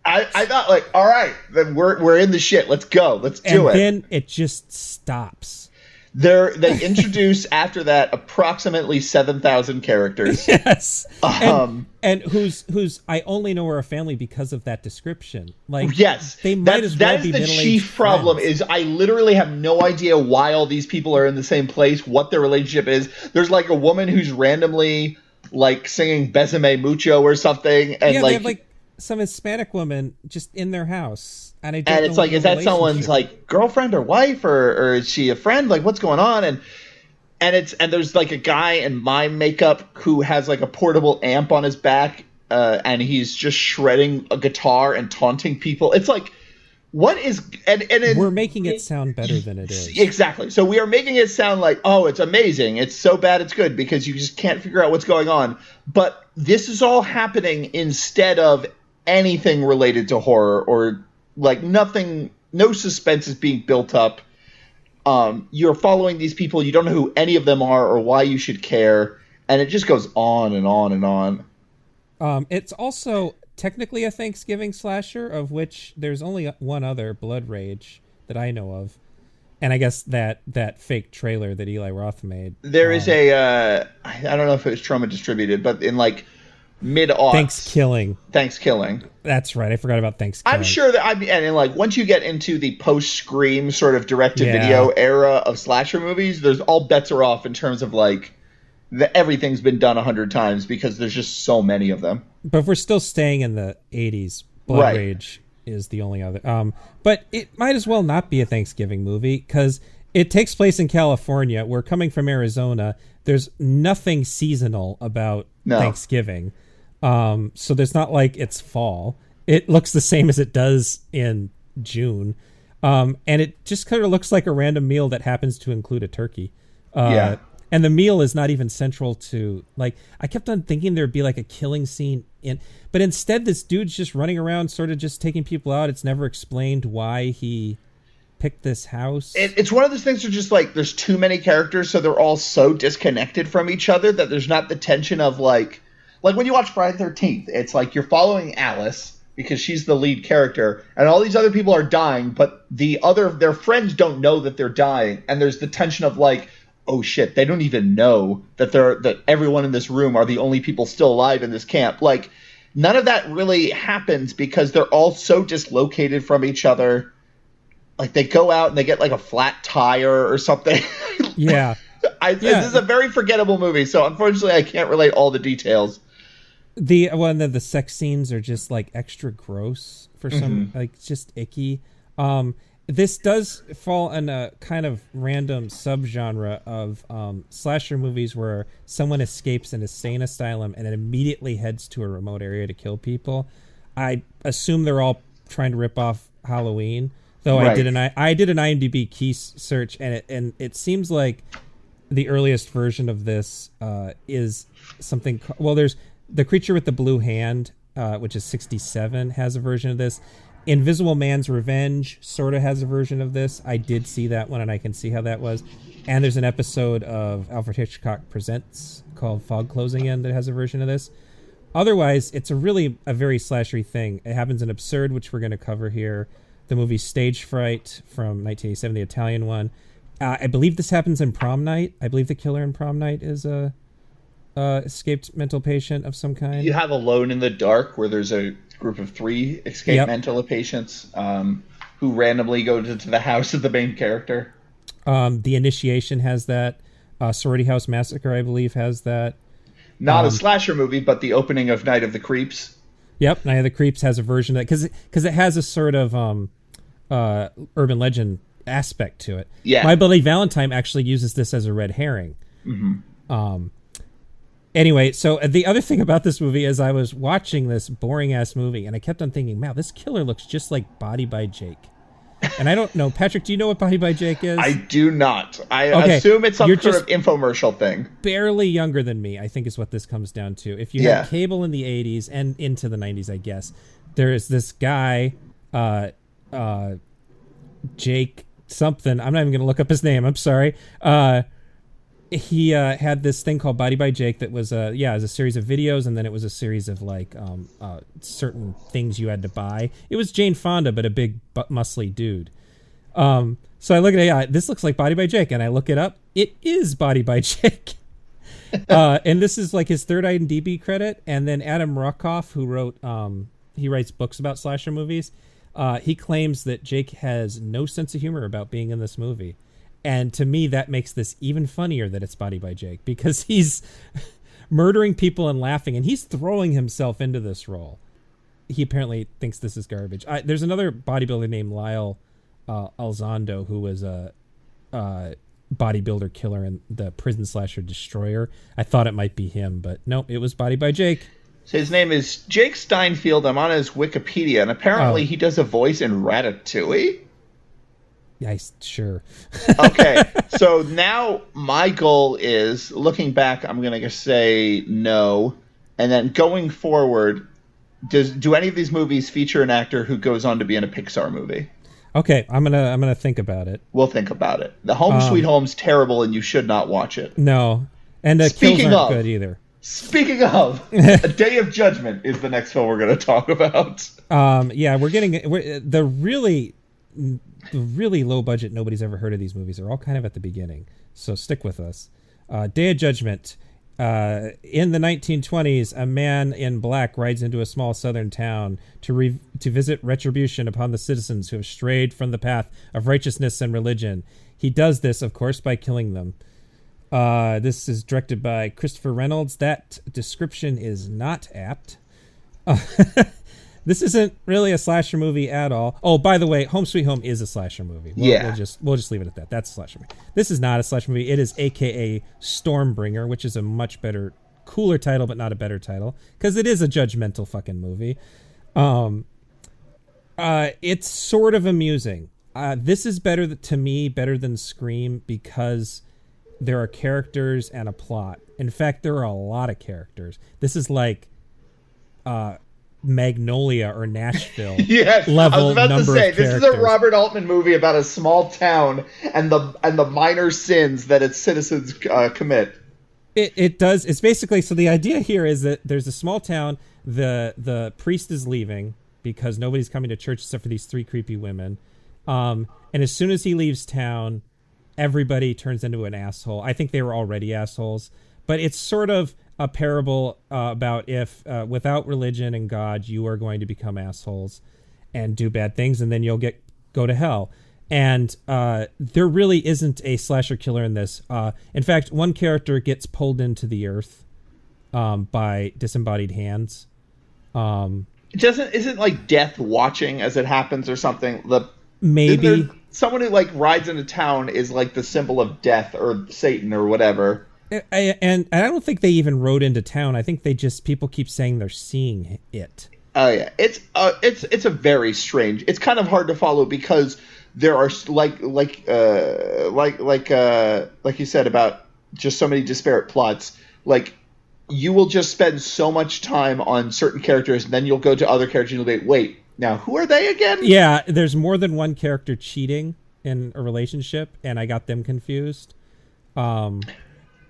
S2: I thought, like, all right, then we're in the shit. Let's go. Let's do it.
S1: And then it just stops.
S2: They introduce after that approximately 7,000 characters.
S1: Yes, and who's I only know are a family because of that description. Like,
S2: yes,
S1: they might as well be middle-aged. That is the chief problem. Is I literally have no idea why all these people are in the same place, what their relationship is. There's like a woman who's randomly like singing "Besame Mucho" or something, and they have like some Hispanic woman just in their house. And
S2: it's like, is that someone's like girlfriend or wife, or is she a friend? Like, what's going on? And there's like a guy in mime makeup who has like a portable amp on his back, and he's just shredding a guitar and taunting people. It's like, what is and
S1: we're making it sound better than it is.
S2: Exactly. So we are making it sound like, oh, it's amazing, it's so bad it's good, because you just can't figure out what's going on. But this is all happening instead of anything related to horror, or like nothing, no suspense is being built up. You're following these people, you don't know who any of them are or why you should care, and it just goes on and on and on.
S1: It's also technically a Thanksgiving slasher, of which there's only one other, Blood Rage, that I know of, and I guess that fake trailer that Eli Roth made.
S2: There is a I don't know if it was Troma distributed, but in like mid-aughts. Thanksgiving.
S1: That's right. I forgot about Thanksgiving.
S2: I'm sure that and like once you get into the post-Scream sort of direct-to-video era of slasher movies, there's all bets are off in terms of like everything's been done 100 times, because there's just so many of them.
S1: But if we're still staying in the 80s, Blood Rage is the only other. But it might as well not be a Thanksgiving movie, because it takes place in California. We're coming from Arizona. There's nothing seasonal about Thanksgiving. So there's not like it's fall. It looks the same as it does in June. And it just kind of looks like a random meal that happens to include a turkey. And the meal is not even central to, like, I kept on thinking there'd be like a killing scene but instead this dude's just running around sort of just taking people out. It's never explained why he picked this house.
S2: It's one of those things where just like there's too many characters, so they're all so disconnected from each other that there's not the tension of like when you watch Friday the 13th, it's like you're following Alice because she's the lead character, and all these other people are dying, but their friends don't know that they're dying, and there's the tension of like, oh shit, they don't even know that everyone in this room are the only people still alive in this camp. Like, none of that really happens because they're all so dislocated from each other. Like, they go out and they get like a flat tire or something.
S1: Yeah.
S2: This is a very forgettable movie, so unfortunately I can't relate all the details.
S1: The sex scenes are just like extra gross for some, like just icky. This does fall in a kind of random subgenre of slasher movies where someone escapes an insane asylum and it immediately heads to a remote area to kill people. I assume they're all trying to rip off Halloween, though. Right. I did an IMDb key search, and it seems like the earliest version of this is something. Well, there's The Creature with the Blue Hand, which is 1967, has a version of this. Invisible Man's Revenge sort of has a version of this. I did see that one, and I can see how that was. And there's an episode of Alfred Hitchcock Presents called Fog Closing In that has a version of this. Otherwise, it's a very slashery thing. It happens in Absurd, which we're going to cover here. The movie Stage Fright from 1987, the Italian one. I believe this happens in Prom Night. I believe the killer in Prom Night is a escaped mental patient of some kind.
S2: You have Alone in the Dark, where there's a group of 3 escaped mental patients who randomly go to the house of the main character.
S1: The Initiation has that. Sorority House Massacre, I believe, has that.
S2: Not a slasher movie, but the opening of Night of the Creeps.
S1: Yep, Night of the Creeps has a version of that, because it has a sort of urban legend aspect to it.
S2: Yeah.
S1: My Bloody Valentine actually uses this as a red herring. Mm-hmm. Anyway, so the other thing about this movie is I was watching this boring-ass movie, and I kept on thinking, wow, this killer looks just like Body by Jake. And I don't know. Patrick, do you know what Body by Jake is?
S2: I do not. I assume it's some sort of infomercial thing.
S1: Barely younger than me, I think is what this comes down to. If you had cable in the 80s and into the 90s, I guess, there is this guy, Jake something. I'm not even going to look up his name. I'm sorry. He had this thing called Body by Jake that was it was a series of videos, and then it was a series of like certain things you had to buy. It was Jane Fonda, but a big muscly dude. So I look at it, yeah, this looks like Body by Jake, and I look it up. It is Body by Jake. And this is like his third IMDb credit. And then Adam Ruckoff, who wrote, he writes books about slasher movies. He claims that Jake has no sense of humor about being in this movie. And to me, that makes this even funnier that it's Body by Jake, because he's murdering people and laughing, and he's throwing himself into this role. He apparently thinks this is garbage. There's another bodybuilder named Lyle Alzondo, who was a bodybuilder killer in the Prison Slasher Destroyer. I thought it might be him, but no, it was Body by Jake.
S2: So his name is Jake Steinfeld. I'm on his Wikipedia, and apparently he does a voice in Ratatouille.
S1: Yeah, sure.
S2: Okay, so now my goal is, looking back, I'm going to say no, and then going forward, do any of these movies feature an actor who goes on to be in a Pixar movie?
S1: Okay, I'm gonna think about it.
S2: We'll think about it. The Home Sweet Home's terrible, and you should not watch it.
S1: No, and the kills aren't good either. Speaking
S2: of, A Day of Judgment is the next film we're going to talk about.
S1: Yeah, the really low budget, nobody's ever heard of these movies are all kind of at the beginning, so stick with us. Day of Judgment. In the 1920s, a man in black rides into a small southern town to visit retribution upon the citizens who have strayed from the path of righteousness and religion. He does this, of course, by killing them. This is directed by Christopher Reynolds. That description is not apt. This isn't really a slasher movie at all. Oh, by the way, Home Sweet Home is a slasher movie. We'll just leave it at that. That's a slasher movie. This is not a slasher movie. It is AKA Stormbringer, which is a much better, cooler title, but not a better title, because it is a judgmental fucking movie. It's sort of amusing. This is better than Scream, because there are characters and a plot. In fact, there are a lot of characters. This is like Magnolia or Nashville.
S2: Yes,
S1: level
S2: I was about
S1: number
S2: to say,
S1: of
S2: this is a Robert Altman movie about a small town and the minor sins that its citizens commit.
S1: It does. It's basically, so the idea here is that there's a small town. The priest is leaving because nobody's coming to church except for these three creepy women. And as soon as he leaves town, everybody turns into an asshole. I think they were already assholes, but it's sort of a parable about if without religion and God, you are going to become assholes and do bad things, and then you'll go to hell. And there really isn't a slasher killer in this. In fact, one character gets pulled into the earth by disembodied hands.
S2: Isn't like death watching as it happens or something?
S1: Maybe
S2: someone who like rides into town is like the symbol of death or Satan or whatever.
S1: And I don't think they even rode into town. I think people keep saying they're seeing it.
S2: Oh yeah, it's a very strange. It's kind of hard to follow because there are like you said about just so many disparate plots. Like you will just spend so much time on certain characters, and then you'll go to other characters and you'll be, wait, now who are they again?
S1: Yeah, there's more than one character cheating in a relationship, and I got them confused.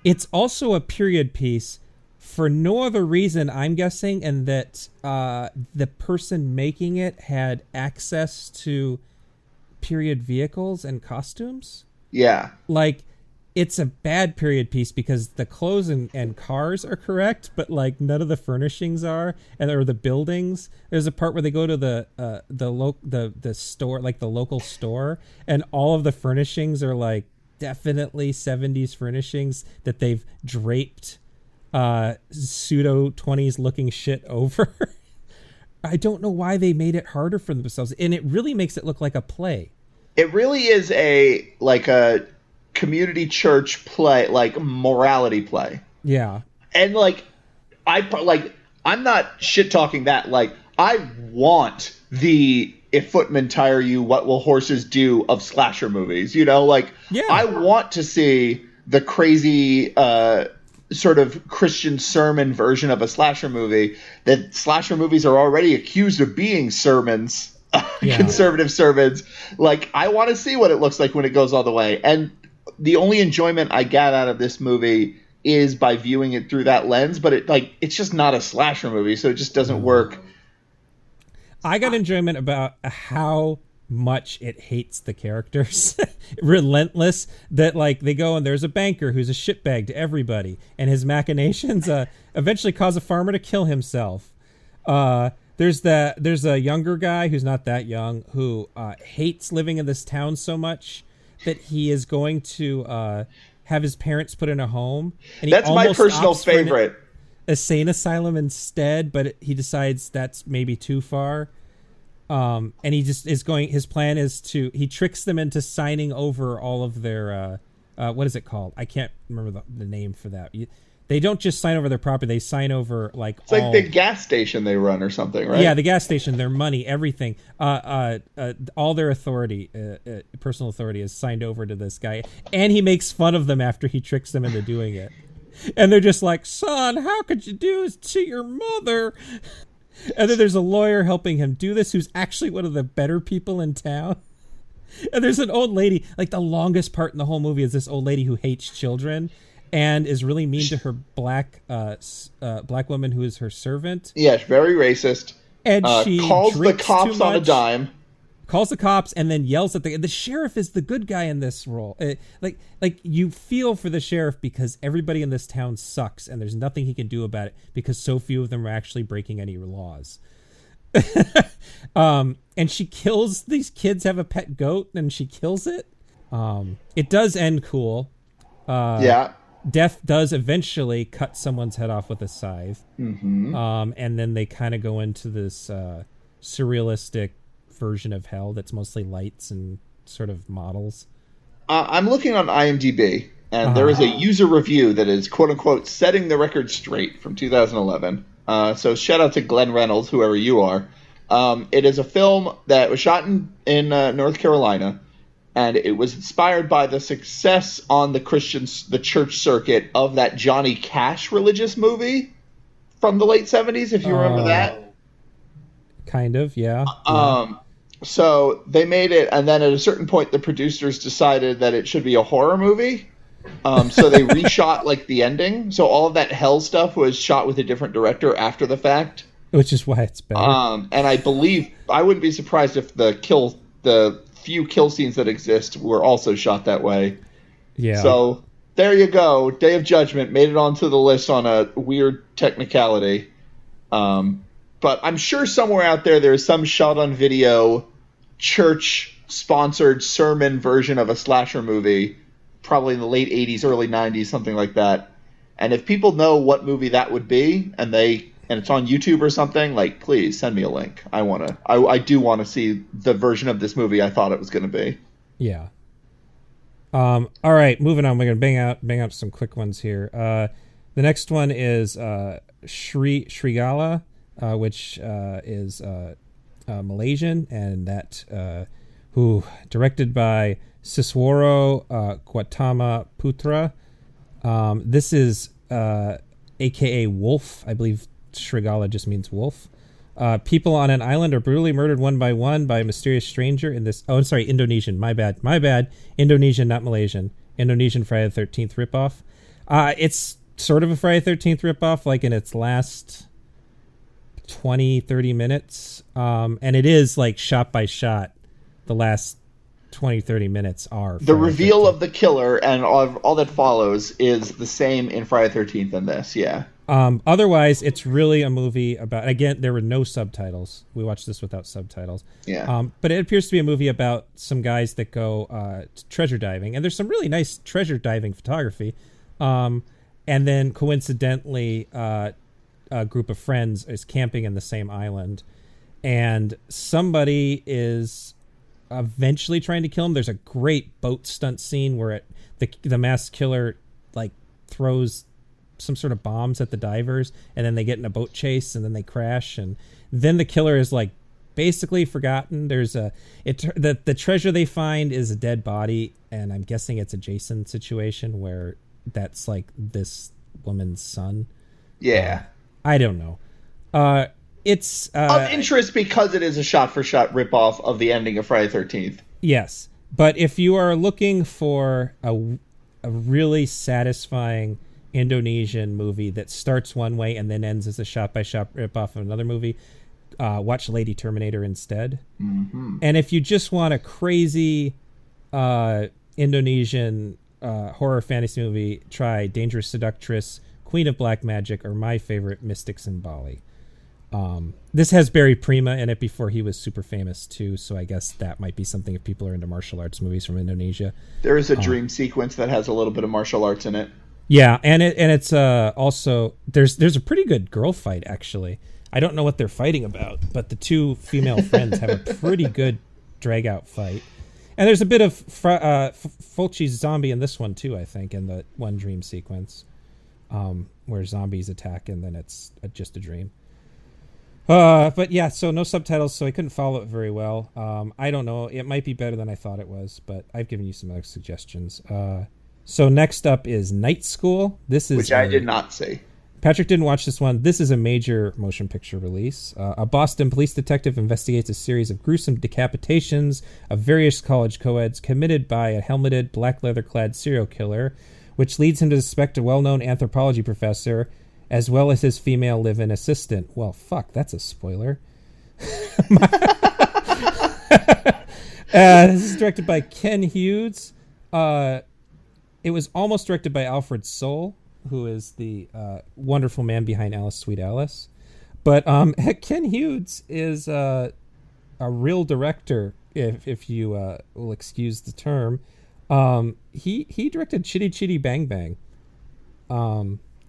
S1: It's also a period piece for no other reason, I'm guessing, and that the person making it had access to period vehicles and costumes.
S2: Yeah.
S1: Like, it's a bad period piece because the clothes and cars are correct, but like none of the furnishings are, or the buildings. There's a part where they go to the store, like the local store, and all of the furnishings are like definitely 70s furnishings that they've draped pseudo 20s looking shit over. I don't know why they made it harder for themselves, and it really makes it look like a play.
S2: It really is a community church play, like morality play.
S1: Yeah.
S2: And I'm not shit talking that. Like, I want the "if footmen tire you, what will horses do" of slasher movies. You know, like, yeah. I want to see the crazy sort of Christian sermon version of a slasher movie. That slasher movies are already accused of being sermons, conservative sermons. Like, I want to see what it looks like when it goes all the way. And the only enjoyment I get out of this movie is by viewing it through that lens, but it's just not a slasher movie, so it just doesn't work.
S1: I got enjoyment about how much it hates the characters. Relentless, that like they go and there's a banker who's a shitbag to everybody, and his machinations eventually cause a farmer to kill himself. There's a younger guy who's not that young who hates living in this town so much that he is going to have his parents put in a home. And
S2: that's my personal favorite.
S1: A sane asylum instead, but he decides that's maybe too far. And he just is going. His plan is he tricks them into signing over all of their what is it called? I can't remember the name for that. They don't just sign over their property; they sign over like
S2: it's like the gas station they run or something, right?
S1: Yeah, the gas station, their money, everything, all their authority, personal authority, is signed over to this guy, and he makes fun of them after he tricks them into doing it. And they're just like, "Son, how could you do this to your mother?" And then there's a lawyer helping him do this who's actually one of the better people in town. And there's an old lady, like the longest part in the whole movie is this old lady who hates children and is really mean to her black woman who is her servant.
S2: Yes, very racist.
S1: And she
S2: calls the cops on a dime.
S1: Calls the cops and then yells at the sheriff is the good guy in this role. Like you feel for the sheriff because everybody in this town sucks and there's nothing he can do about it because so few of them are actually breaking any laws. And she kills these kids have a pet goat and she kills it. It does end cool.
S2: Yeah.
S1: Death does eventually cut someone's head off with a scythe.
S2: Mm-hmm.
S1: And then they kind of go into this surrealistic version of hell that's mostly lights and sort of models.
S2: I'm looking on IMDb, and there is a user review that is, quote-unquote, setting the record straight from 2011. So shout out to Glenn Reynolds, whoever you are. It is a film that was shot in North Carolina, and it was inspired by the success on the church circuit of that Johnny Cash religious movie from the late 70s, if you remember that.
S1: Kind of, yeah.
S2: So they made it, and then at a certain point, the producers decided that it should be a horror movie. So they reshot like the ending. So all of that hell stuff was shot with a different director after the fact,
S1: which is why it's better.
S2: And I believe I wouldn't be surprised if the few kill scenes that exist were also shot that way.
S1: Yeah.
S2: So there you go. Day of Judgment made it onto the list on a weird technicality. But I'm sure somewhere out there is some shot on video church-sponsored sermon version of a slasher movie, probably in the late 80s, early 90s, something like that. And if people know what movie that would be, and it's on YouTube or something, like, please send me a link. I do want to see the version of this movie I thought it was going to be.
S1: Yeah. All right, moving on. We're going to bang out some quick ones here. The next one is Srigala, which is Malaysian, and that directed by Sisworo Gautama Putra. This is aka Wolf. I believe Srigala just means wolf. People on an island are brutally murdered one by one by a mysterious stranger in this... Oh, I'm sorry, Indonesian. My bad. Indonesian, not Malaysian. Indonesian Friday the 13th ripoff. It's sort of a Friday the 13th ripoff, like in its last 20-30 minutes, and it is like shot by shot. The last 20-30 minutes are
S2: the reveal of the killer, and all that follows is the same in Friday the 13th and this. Yeah.
S1: Otherwise, it's really a movie about, again, there were no subtitles. We watched this without subtitles.
S2: Yeah.
S1: But it appears to be a movie about some guys that go treasure diving, and there's some really nice treasure diving photography. And then coincidentally, a group of friends is camping in the same island, and somebody is eventually trying to kill him. There's a great boat stunt scene where the masked killer like throws some sort of bombs at the divers, and then they get in a boat chase, and then they crash, and then the killer is like basically forgotten. There's the treasure they find is a dead body, and I'm guessing it's a Jason situation where that's like this woman's son.
S2: Yeah.
S1: I don't know. It's
S2: of interest because it is a shot-for-shot ripoff of the ending of Friday the 13th.
S1: Yes, but if you are looking for a really satisfying Indonesian movie that starts one way and then ends as a shot-by-shot ripoff of another movie, watch Lady Terminator instead.
S2: Mm-hmm.
S1: And if you just want a crazy Indonesian horror fantasy movie, try Dangerous Seductress, Queen of Black Magic, or my favorite, Mystics in Bali. This has Barry Prima in it before he was super famous too, so I guess that might be something if people are into martial arts movies from Indonesia.
S2: There is a dream sequence that has a little bit of martial arts in it.
S1: Yeah, and it's also there's a pretty good girl fight actually. I don't know what they're fighting about, but the two female friends have a pretty good drag out fight. And there's a bit of Fulci's zombie in this one too, I think, in the one dream sequence, where zombies attack and then it's just a dream. But yeah, so no subtitles, so I couldn't follow it very well. I don't know. It might be better than I thought it was, but I've given you some other suggestions. So next up is Night School. This is
S2: which I did not see.
S1: Patrick didn't watch this one. This is a major motion picture release. A Boston police detective investigates a series of gruesome decapitations of various college co-eds committed by a helmeted, black leather-clad serial killer, which leads him to suspect a well-known anthropology professor as well as his female live-in assistant. Well, fuck, that's a spoiler. This is directed by Ken Hughes. It was almost directed by Alfred Soule, who is the wonderful man behind Alice, Sweet Alice. But Ken Hughes is a real director, if you will excuse the term. He directed Chitty Chitty Bang Bang.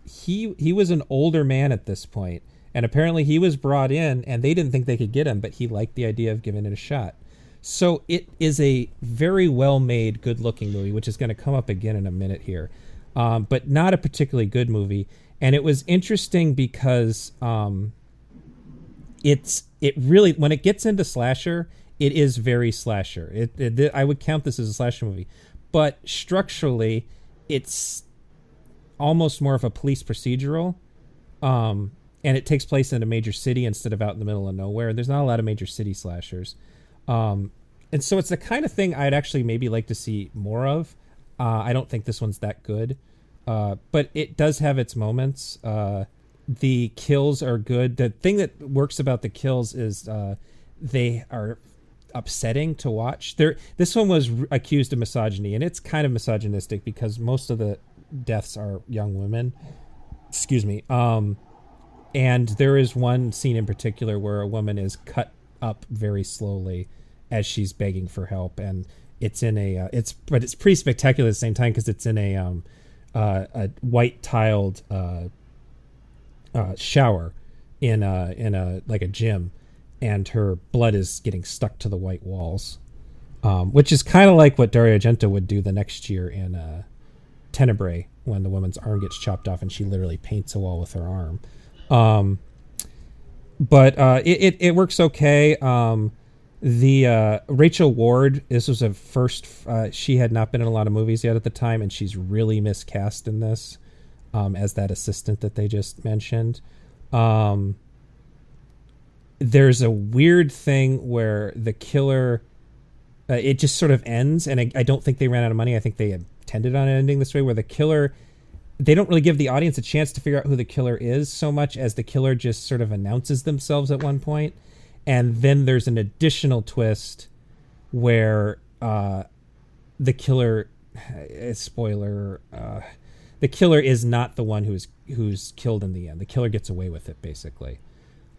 S1: He was an older man at this point, and apparently he was brought in, and they didn't think they could get him, but he liked the idea of giving it a shot. So it is a very well-made, good-looking movie, which is going to come up again in a minute here, but not a particularly good movie. And it was interesting because it really, when it gets into slasher, it is very slasher. I would count this as a slasher movie, but structurally, it's almost more of a police procedural, and it takes place in a major city instead of out in the middle of nowhere. There's not a lot of major city slashers. And so it's the kind of thing I'd actually maybe like to see more of. I don't think this one's that good, but it does have its moments. The kills are good. The thing that works about the kills is they are upsetting to watch. This one was accused of misogyny, and it's kind of misogynistic because most of the deaths are young women. Excuse me. And there is one scene in particular where a woman is cut up very slowly as she's begging for help, and it's in a it's pretty spectacular at the same time because it's in a white tiled shower in a like a gym, and her blood is getting stuck to the white walls, which is kind of like what Dario Argento would do the next year in Tenebrae, when the woman's arm gets chopped off and she literally paints a wall with her arm. But it works okay. The Rachel Ward, this was a first. She had not been in a lot of movies yet at the time, and she's really miscast in this as that assistant that they just mentioned. There's a weird thing where the killer, it just sort of ends, and I don't think they ran out of money. I think they intended on ending this way, where the killer, they don't really give the audience a chance to figure out who the killer is so much as the killer just sort of announces themselves at one point. And then there's an additional twist where the killer, spoiler, the killer is not the one who's killed in the end. The killer gets away with it, basically.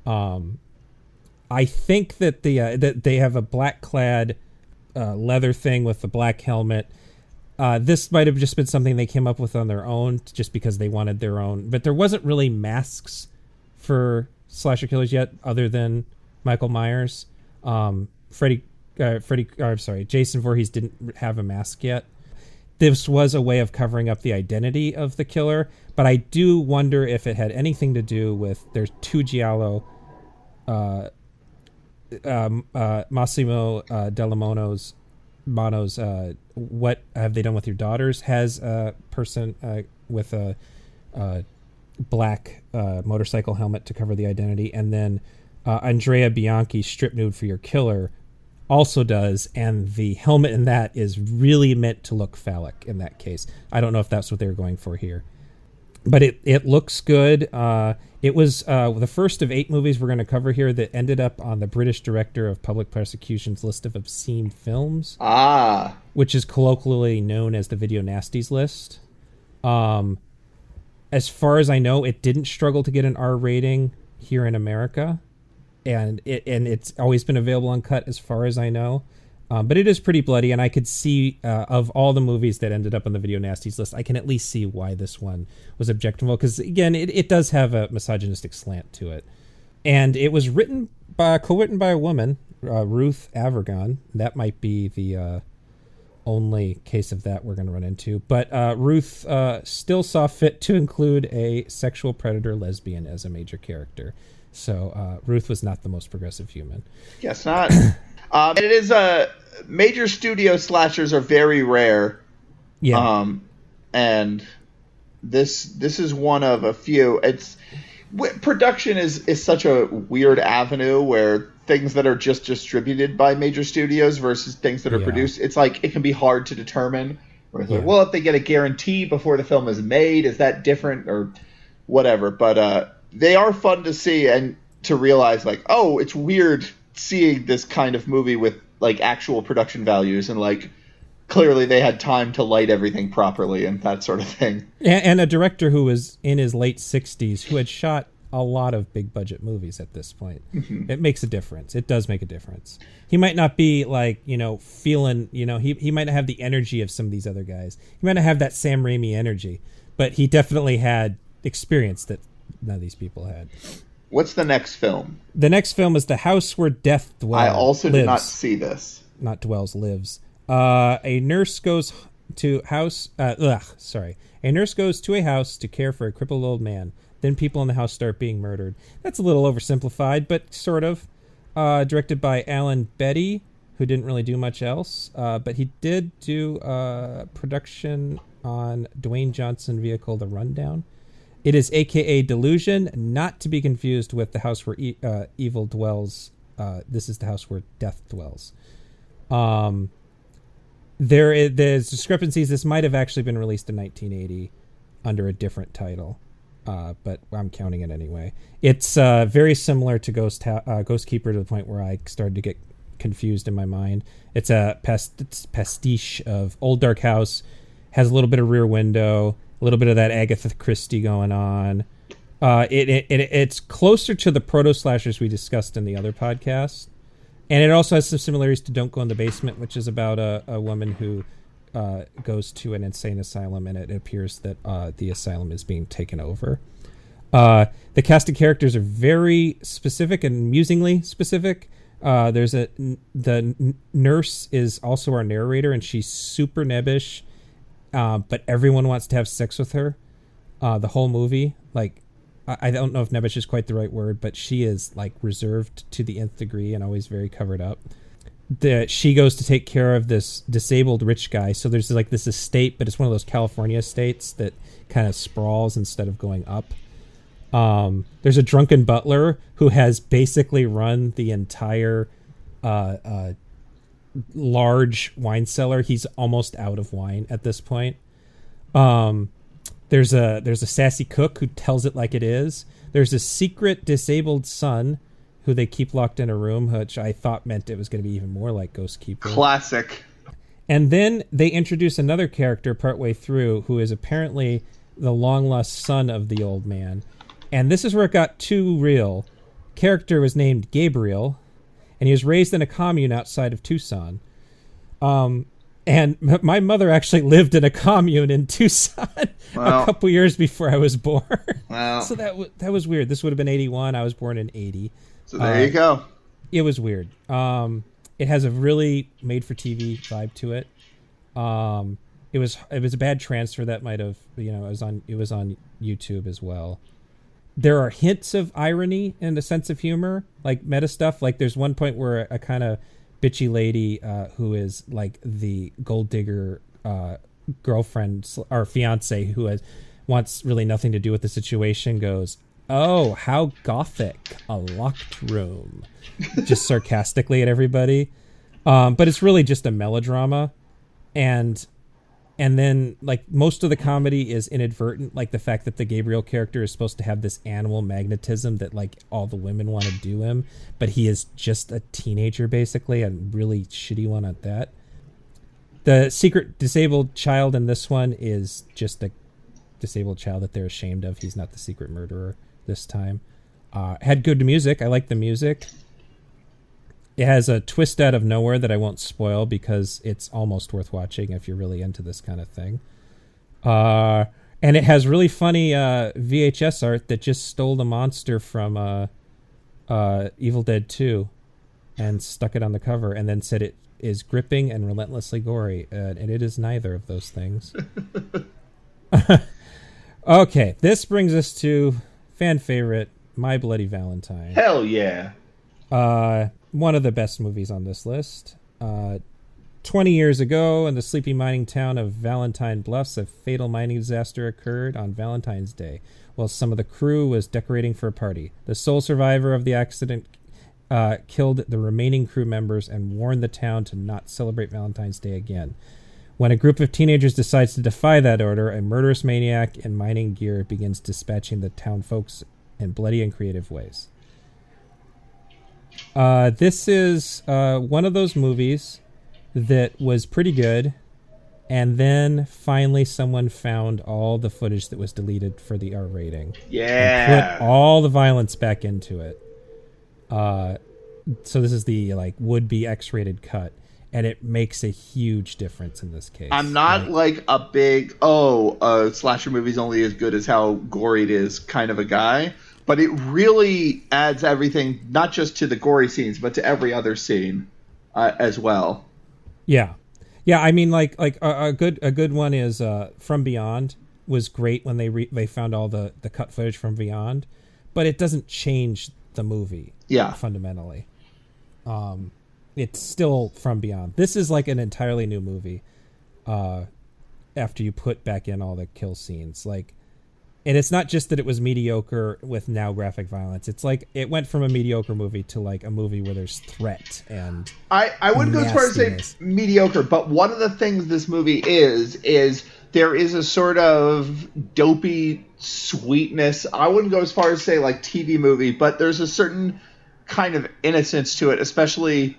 S1: I think that that they have a black clad leather thing with the black helmet. This might have just been something they came up with on their own, just because they wanted their own. But there wasn't really masks for slasher killers yet, other than Michael Myers. Jason Voorhees didn't have a mask yet. This was a way of covering up the identity of the killer, but I do wonder if it had anything to do with there's two giallo. Massimo Della Mono's What Have They Done With Your Daughters has a person with a black motorcycle helmet to cover the identity, and then Andrea Bianchi's Strip Nude for Your Killer also does, and the helmet in that is really meant to look phallic in that case. I don't know if that's what they were going for here, but it looks good. It was the first of 8 movies we're going to cover here that ended up on the British Director of Public Prosecution's list of obscene films. Which is colloquially known as the Video Nasties list. As far as I know, it didn't struggle to get an R rating here in America. And it's always been available uncut as far as I know. But it is pretty bloody, and I could see, of all the movies that ended up on the Video Nasties list, I can at least see why this one was objectionable. Because, again, it does have a misogynistic slant to it. And it was co-written by a woman, Ruth Avergon. That might be the only case of that we're going to run into. But Ruth still saw fit to include a sexual predator lesbian as a major character. So Ruth was not the most progressive human.
S2: Guess not. It is major studio slashers are very rare. Yeah. And this is one of a few. Production is such a weird avenue where things that are just distributed by major studios versus things that are produced, it's like it can be hard to determine. Where it's like, well, if they get a guarantee before the film is made, is that different or whatever? But they are fun to see and to realize, like, oh, it's weird seeing this kind of movie with like actual production values and like clearly they had time to light everything properly and that sort of thing.
S1: And a director who was in his late 60s who had shot a lot of big budget movies at this point. Mm-hmm. It makes a difference. It does make a difference. He might not be like, feeling, he might not have the energy of some of these other guys. He might not have that Sam Raimi energy, but he definitely had experience that none of these people had.
S2: What's the next film?
S1: The next film is The House Where Death Dwells.
S2: I also did not see this.
S1: Not dwells, lives. A nurse goes to a house to care for a crippled old man. Then people in the house start being murdered. That's a little oversimplified, but sort of. Directed by Alan Beattie, who didn't really do much else. But he did do production on Dwayne Johnson vehicle The Rundown. It is a.k.a. Delusion, not to be confused with The House Where Evil Dwells. This is The House Where Death Dwells. There's discrepancies. This might have actually been released in 1980 under a different title, but I'm counting it anyway. It's very similar to Ghostkeeper to the point where I started to get confused in my mind. It's a pastiche of Old Dark House, has a little bit of Rear Window, a little bit of that Agatha Christie going on. It's closer to the proto-slashers we discussed in the other podcast. And it also has some similarities to Don't Go in the Basement, which is about a woman who goes to an insane asylum, and it appears that the asylum is being taken over. The cast of characters are very specific and amusingly specific. The nurse is also our narrator, and she's super nebbish. But everyone wants to have sex with her the whole movie. Like, I don't know if nebbish is quite the right word, but she is like reserved to the nth degree and always very covered up. She goes to take care of this disabled rich guy. So there's like this estate, but it's one of those California estates that kind of sprawls instead of going up. There's a drunken butler who has basically run the entire large wine cellar. He's almost out of wine at this point. There's a sassy cook who tells it like it is. There's a secret disabled son who they keep locked in a room, which I thought meant it was going to be even more like Ghostkeeper.
S2: Classic.
S1: And then they introduce another character partway through who is apparently the long lost son of the old man. And this is where it got too real. Character was named Gabriel, and he was raised in a commune outside of Tucson. And my mother actually lived in a commune in Tucson a couple years before I was born. Wow. So that was weird. This would have been 81. I was born in 80.
S2: So there you go.
S1: It was weird. It has a really made-for-TV vibe to it. It was a bad transfer that might have, it was on YouTube as well. There are hints of irony and a sense of humor, like meta stuff. Like there's one point where a kind of bitchy lady who is like the gold digger girlfriend or fiance who wants really nothing to do with the situation goes, "Oh, how gothic, a locked room," just sarcastically at everybody. But it's really just a melodrama, and And then, like, most of the comedy is inadvertent, like the fact that the Gabriel character is supposed to have this animal magnetism that, like, all the women want to do him, but he is just a teenager, basically, a really shitty one at that. The secret disabled child in this one is just a disabled child that they're ashamed of. He's not the secret murderer this time. Had good music. I like the music. It has a twist out of nowhere that I won't spoil because it's almost worth watching if you're really into this kind of thing. And it has really funny VHS art that just stole the monster from Evil Dead 2 and stuck it on the cover and then said it is gripping and relentlessly gory. And it is neither of those things. Okay, this brings us to fan favorite, My Bloody Valentine.
S2: Hell yeah.
S1: One of the best movies on this list. 20 years ago, in the sleepy mining town of Valentine Bluffs, a fatal mining disaster occurred on Valentine's Day, while some of the crew was decorating for a party. The sole survivor of the accident killed the remaining crew members and warned the town to not celebrate Valentine's Day again. When a group of teenagers decides to defy that order, a murderous maniac in mining gear begins dispatching the town folks in bloody and creative ways. This is one of those movies that was pretty good, and then finally someone found all the footage that was deleted for the R rating.
S2: Yeah.
S1: And put all the violence back into it. So this is the like would-be X-rated cut, and it makes a huge difference in this case.
S2: I'm not like a big, slasher movie's only as good as how gory it is kind of a guy. But it really adds everything, not just to the gory scenes, but to every other scene as well.
S1: Yeah. I mean, like a good one is From Beyond was great when they found all the cut footage from Beyond, but it doesn't change the movie.
S2: Yeah.
S1: Fundamentally, it's still From Beyond. This is like an entirely new movie. After you put back in all the kill scenes, like. And it's not just that it was mediocre with now graphic violence. It's like it went from a mediocre movie to like a movie where there's threat and
S2: I wouldn't go as far as say mediocre, but one of the things this movie is there is a sort of dopey sweetness. I wouldn't go as far as say like TV movie, but there's a certain kind of innocence to it, especially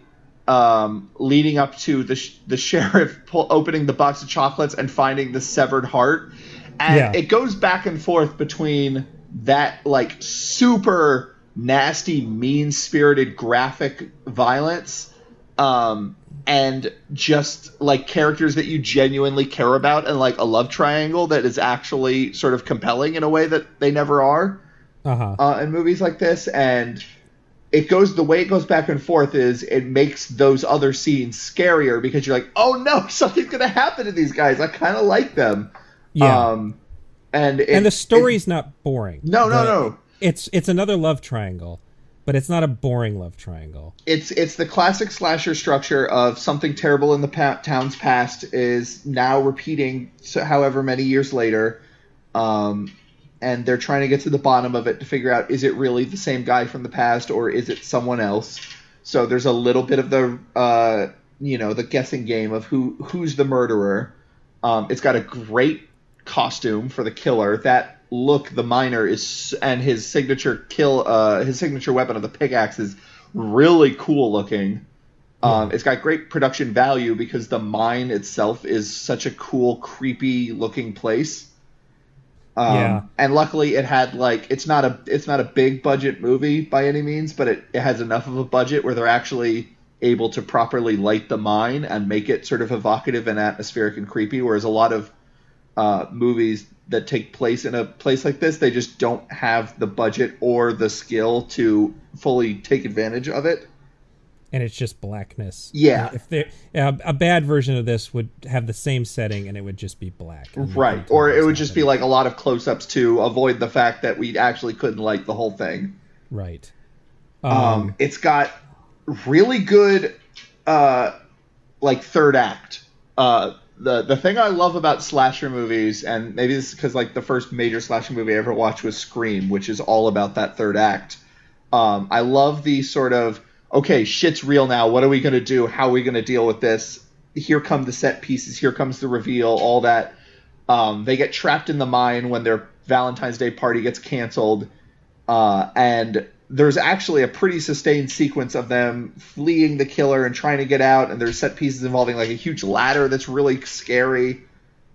S2: leading up to the sheriff opening the box of chocolates and finding the severed heart. And it goes back and forth between that like super nasty, mean-spirited graphic violence and just like characters that you genuinely care about and like a love triangle that is actually sort of compelling in a way that they never are in movies like this. And the way it goes back and forth is it makes those other scenes scarier because you're like, oh no, something's going to happen to these guys. I kind of like them.
S1: Yeah. And the story's not boring.
S2: No.
S1: It's another love triangle, but it's not a boring love triangle.
S2: It's the classic slasher structure of something terrible in the town's past is now repeating however many years later, and they're trying to get to the bottom of it to figure out, is it really the same guy from the past or is it someone else? So there's a little bit of the the guessing game of who's the murderer. It's got a great costume for the killer. That look, the miner is, and his signature weapon of the pickaxe is really cool looking. It's got great production value because the mine itself is such a cool, creepy looking place. And luckily it had like, it's not a big budget movie by any means, but it has enough of a budget where they're actually able to properly light the mine and make it sort of evocative and atmospheric and creepy, whereas a lot of movies that take place in a place like this, they just don't have the budget or the skill to fully take advantage of it.
S1: And it's just blackness.
S2: Yeah.
S1: A bad version of this would have the same setting and it would just be black.
S2: Right. Or it would just be like a lot of close-ups to avoid the fact that we actually couldn't light the whole thing.
S1: Right.
S2: It's got really good like third act. The thing I love about slasher movies, and maybe this is because like the first major slasher movie I ever watched was Scream, which is all about that third act. I love the sort of, okay, shit's real now. What are we going to do? How are we going to deal with this? here come the set pieces, here comes the reveal, all that. They get trapped in the mine when their Valentine's Day party gets canceled, and there's actually a pretty sustained sequence of them fleeing the killer and trying to get out, and there's set pieces involving like a huge ladder that's really scary.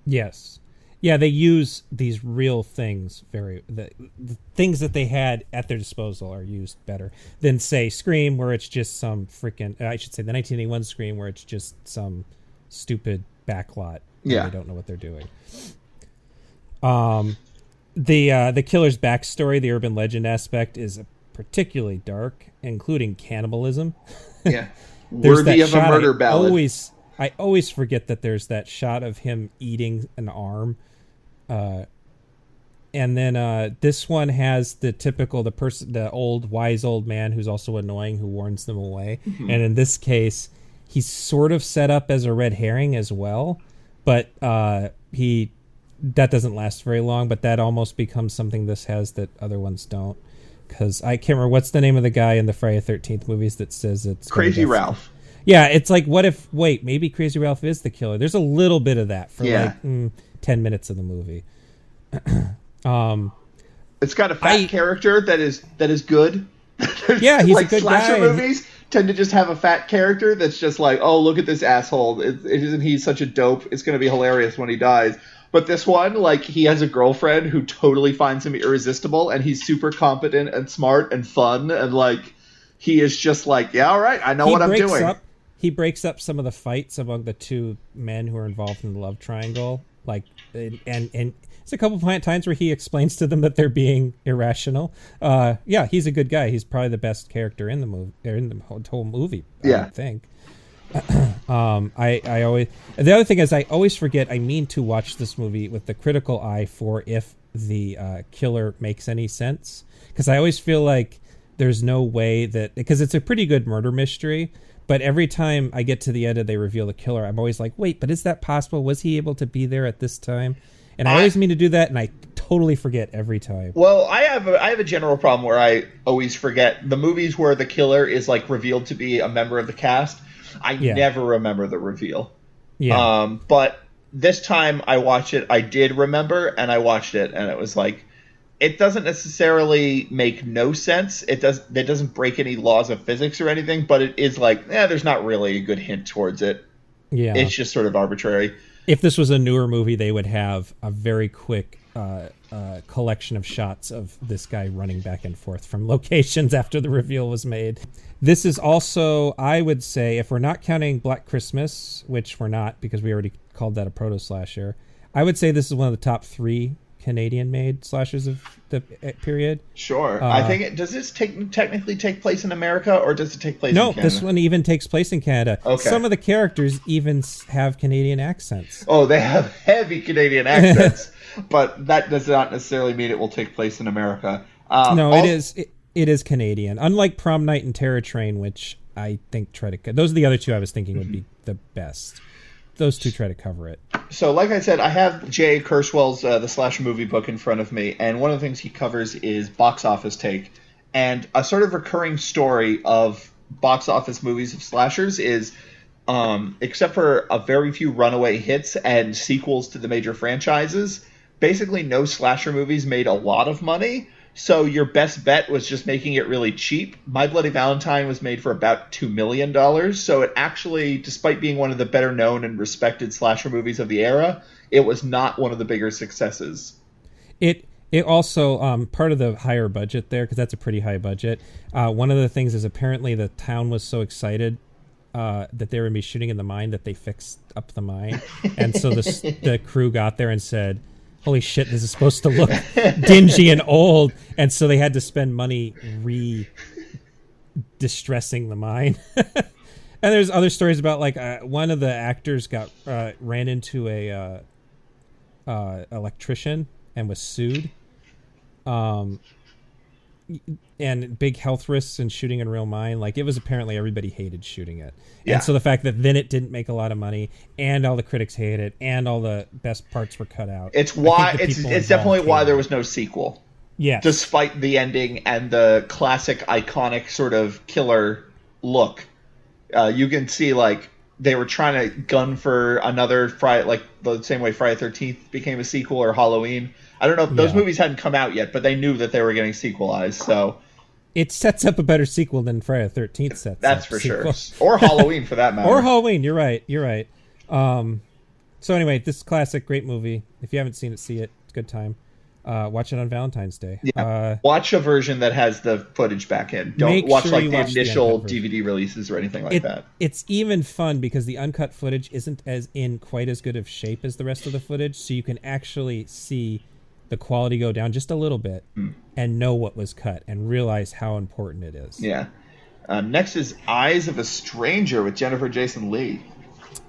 S1: Yes. Yeah, they use these real things the things that they had at their disposal are used better than, say, Scream, where it's just some freaking, I should say the 1981 Scream, where it's just some stupid backlot.
S2: Yeah.
S1: They don't know what they're doing. The killer's backstory, the urban legend aspect, is particularly dark, including cannibalism.
S2: Yeah. Worthy of a murder ballad.
S1: I always forget that there's that shot of him eating an arm. And then this one has the typical, the wise old man who's also annoying, who warns them away. Mm-hmm. And in this case, he's sort of set up as a red herring as well, but that doesn't last very long, but that almost becomes something this has that other ones don't. Because I can't remember what's the name of the guy in the Friday the 13th movies that says it's
S2: Crazy Ralph.
S1: Yeah, it's like, maybe Crazy Ralph is the killer. There's a little bit of that for 10 minutes of the movie.
S2: It's got a fat character that is good.
S1: Yeah, he's
S2: like
S1: a good
S2: slasher
S1: guy.
S2: Movies tend to just have a fat character that's just like, oh, look at this asshole. Isn't he such a dope? It's going to be hilarious when he dies. But this one, like, he has a girlfriend who totally finds him irresistible, and he's super competent and smart and fun, and like, he is just like, yeah, all right, I know what I'm doing.
S1: He breaks up some of the fights among the two men who are involved in the love triangle. Like, and it's a couple of times where he explains to them that they're being irrational. Yeah, he's a good guy. He's probably the best character in the movie, or in the whole movie. I would think. I always, the other thing is, I always forget I mean to watch this movie with the critical eye for if the killer makes any sense, because I always feel like there's no way that, because it's a pretty good murder mystery, but every time I get to the end and they reveal the killer, I'm always like, wait, but is that possible? Was he able to be there at this time? And I always mean to do that, and I totally forget every time.
S2: Well, I have a general problem where I always forget the movies where the killer is like revealed to be a member of the cast. I never remember the reveal. Yeah. But this time I watched it, I did remember, and I watched it, and it was like, it doesn't necessarily make no sense. It doesn't break any laws of physics or anything, but it is like, there's not really a good hint towards it. Yeah. It's just sort of arbitrary.
S1: If this was a newer movie, they would have a very quick collection of shots of this guy running back and forth from locations after the reveal was made. This is also, I would say, if we're not counting Black Christmas, which we're not because we already called that a proto-slasher, I would say this is one of the top 3 Canadian-made slashers of the period.
S2: Sure. I think does this technically take place in America, or does it take place in Canada?
S1: No, this one even takes place in Canada. Okay. Some of the characters even have Canadian accents.
S2: Oh, they have heavy Canadian accents, but that does not necessarily mean it will take place in America.
S1: No, it is Canadian. Unlike Prom Night and Terror Train, which I think those are the other two I was thinking would be the best. Those two try to cover it. So,
S2: like I said, I have Jay Kerswell's The Slasher Movie Book in front of me, and one of the things he covers is box office take. And a sort of recurring story of box office movies of slashers is, except for a very few runaway hits and sequels to the major franchises, basically no slasher movies made a lot of money. So your best bet was just making it really cheap. My Bloody Valentine was made for about $2 million. So it actually, despite being one of the better known and respected slasher movies of the era, it was not one of the bigger successes.
S1: It also, part of the higher budget there, because that's a pretty high budget, one of the things is apparently the town was so excited that they were going to be shooting in the mine that they fixed up the mine. And so the crew got there and said, holy shit, this is supposed to look dingy and old. And so they had to spend money distressing the mine. And there's other stories about, like, one of the actors ran into a electrician and was sued. And big health risks in shooting in real mine. Like, it was apparently everybody hated shooting it. Yeah. And so the fact that then it didn't make a lot of money, and all the critics hated it, and all the best parts were cut out.
S2: It's definitely why there was no sequel.
S1: Yeah.
S2: Despite the ending and the classic iconic sort of killer look. You can see, like, they were trying to gun for another Friday, like the same way Friday the 13th became a sequel, or Halloween. I don't know if those movies hadn't come out yet, but they knew that they were getting sequelized, so...
S1: It sets up a better sequel than Friday the 13th sets
S2: That's
S1: up
S2: for
S1: sequel.
S2: sure. Or Halloween, for that matter.
S1: Or Halloween, you're right. So anyway, this is classic, great movie. If you haven't seen it, see it. It's a good time. Watch it on Valentine's Day.
S2: Yeah. Watch a version that has the footage back in. Don't watch
S1: sure
S2: like the initial DVD releases or anything like that.
S1: It's even fun because the uncut footage isn't as in quite as good of shape as the rest of the footage, so you can actually see the quality go down just a little bit and know what was cut and realize how important it is.
S2: Yeah. Next is Eyes of a Stranger with Jennifer Jason Leigh.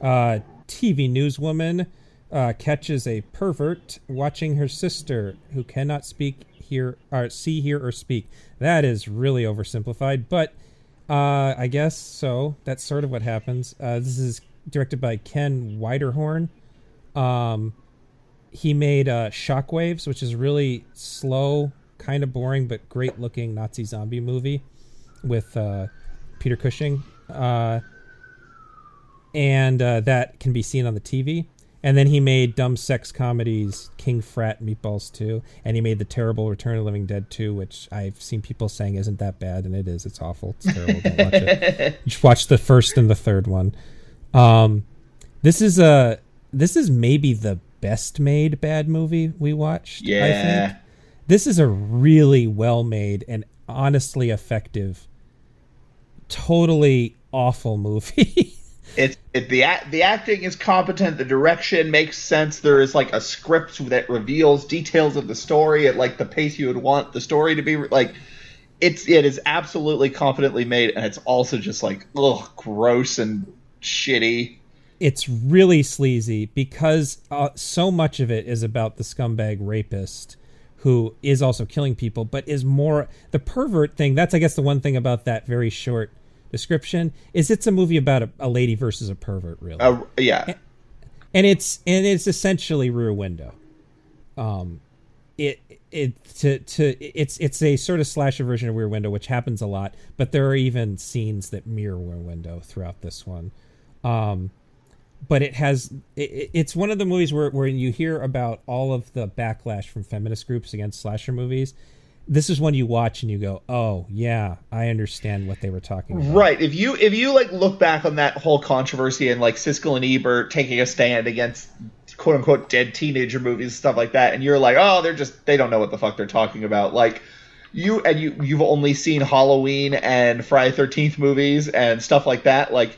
S1: TV newswoman catches a pervert watching her sister who cannot see, hear, or speak. That is really oversimplified, but I guess so. That's sort of what happens. This is directed by Ken Wiederhorn. He made Shockwaves, which is really slow, kind of boring, but great-looking Nazi zombie movie with Peter Cushing. And that can be seen on the TV. And then he made dumb sex comedies King Frat, Meatballs 2, and he made the terrible Return of the Living Dead 2, which I've seen people saying isn't that bad, and it is. It's awful. It's terrible. Don't watch it. You should watch the first and the third one. This is maybe the best made bad movie we watched.
S2: Yeah.
S1: I think this is a really well made and honestly effective, totally awful movie.
S2: The acting is competent. The direction makes sense. There is like a script that reveals details of the story at like the pace you would want the story to be. Like it is absolutely competently made, and it's also just like gross and shitty.
S1: It's really sleazy because so much of it is about the scumbag rapist who is also killing people, but is more the pervert thing. That's, I guess, the one thing about that very short description is it's a movie about a lady versus a pervert, really.
S2: Yeah,
S1: and it's essentially Rear Window. It's a sort of slasher version of Rear Window, which happens a lot, but there are even scenes that mirror Rear Window throughout this one. But it's one of the movies where you hear about all of the backlash from feminist groups against slasher movies. This is one you watch and you go, oh yeah, I understand what they were talking about.
S2: Right. If you like look back on that whole controversy and like Siskel and Ebert taking a stand against quote unquote dead teenager movies and stuff like that, and you're like, oh, they don't know what the fuck they're talking about. Like you've only seen Halloween and Friday the 13th movies and stuff like that. Like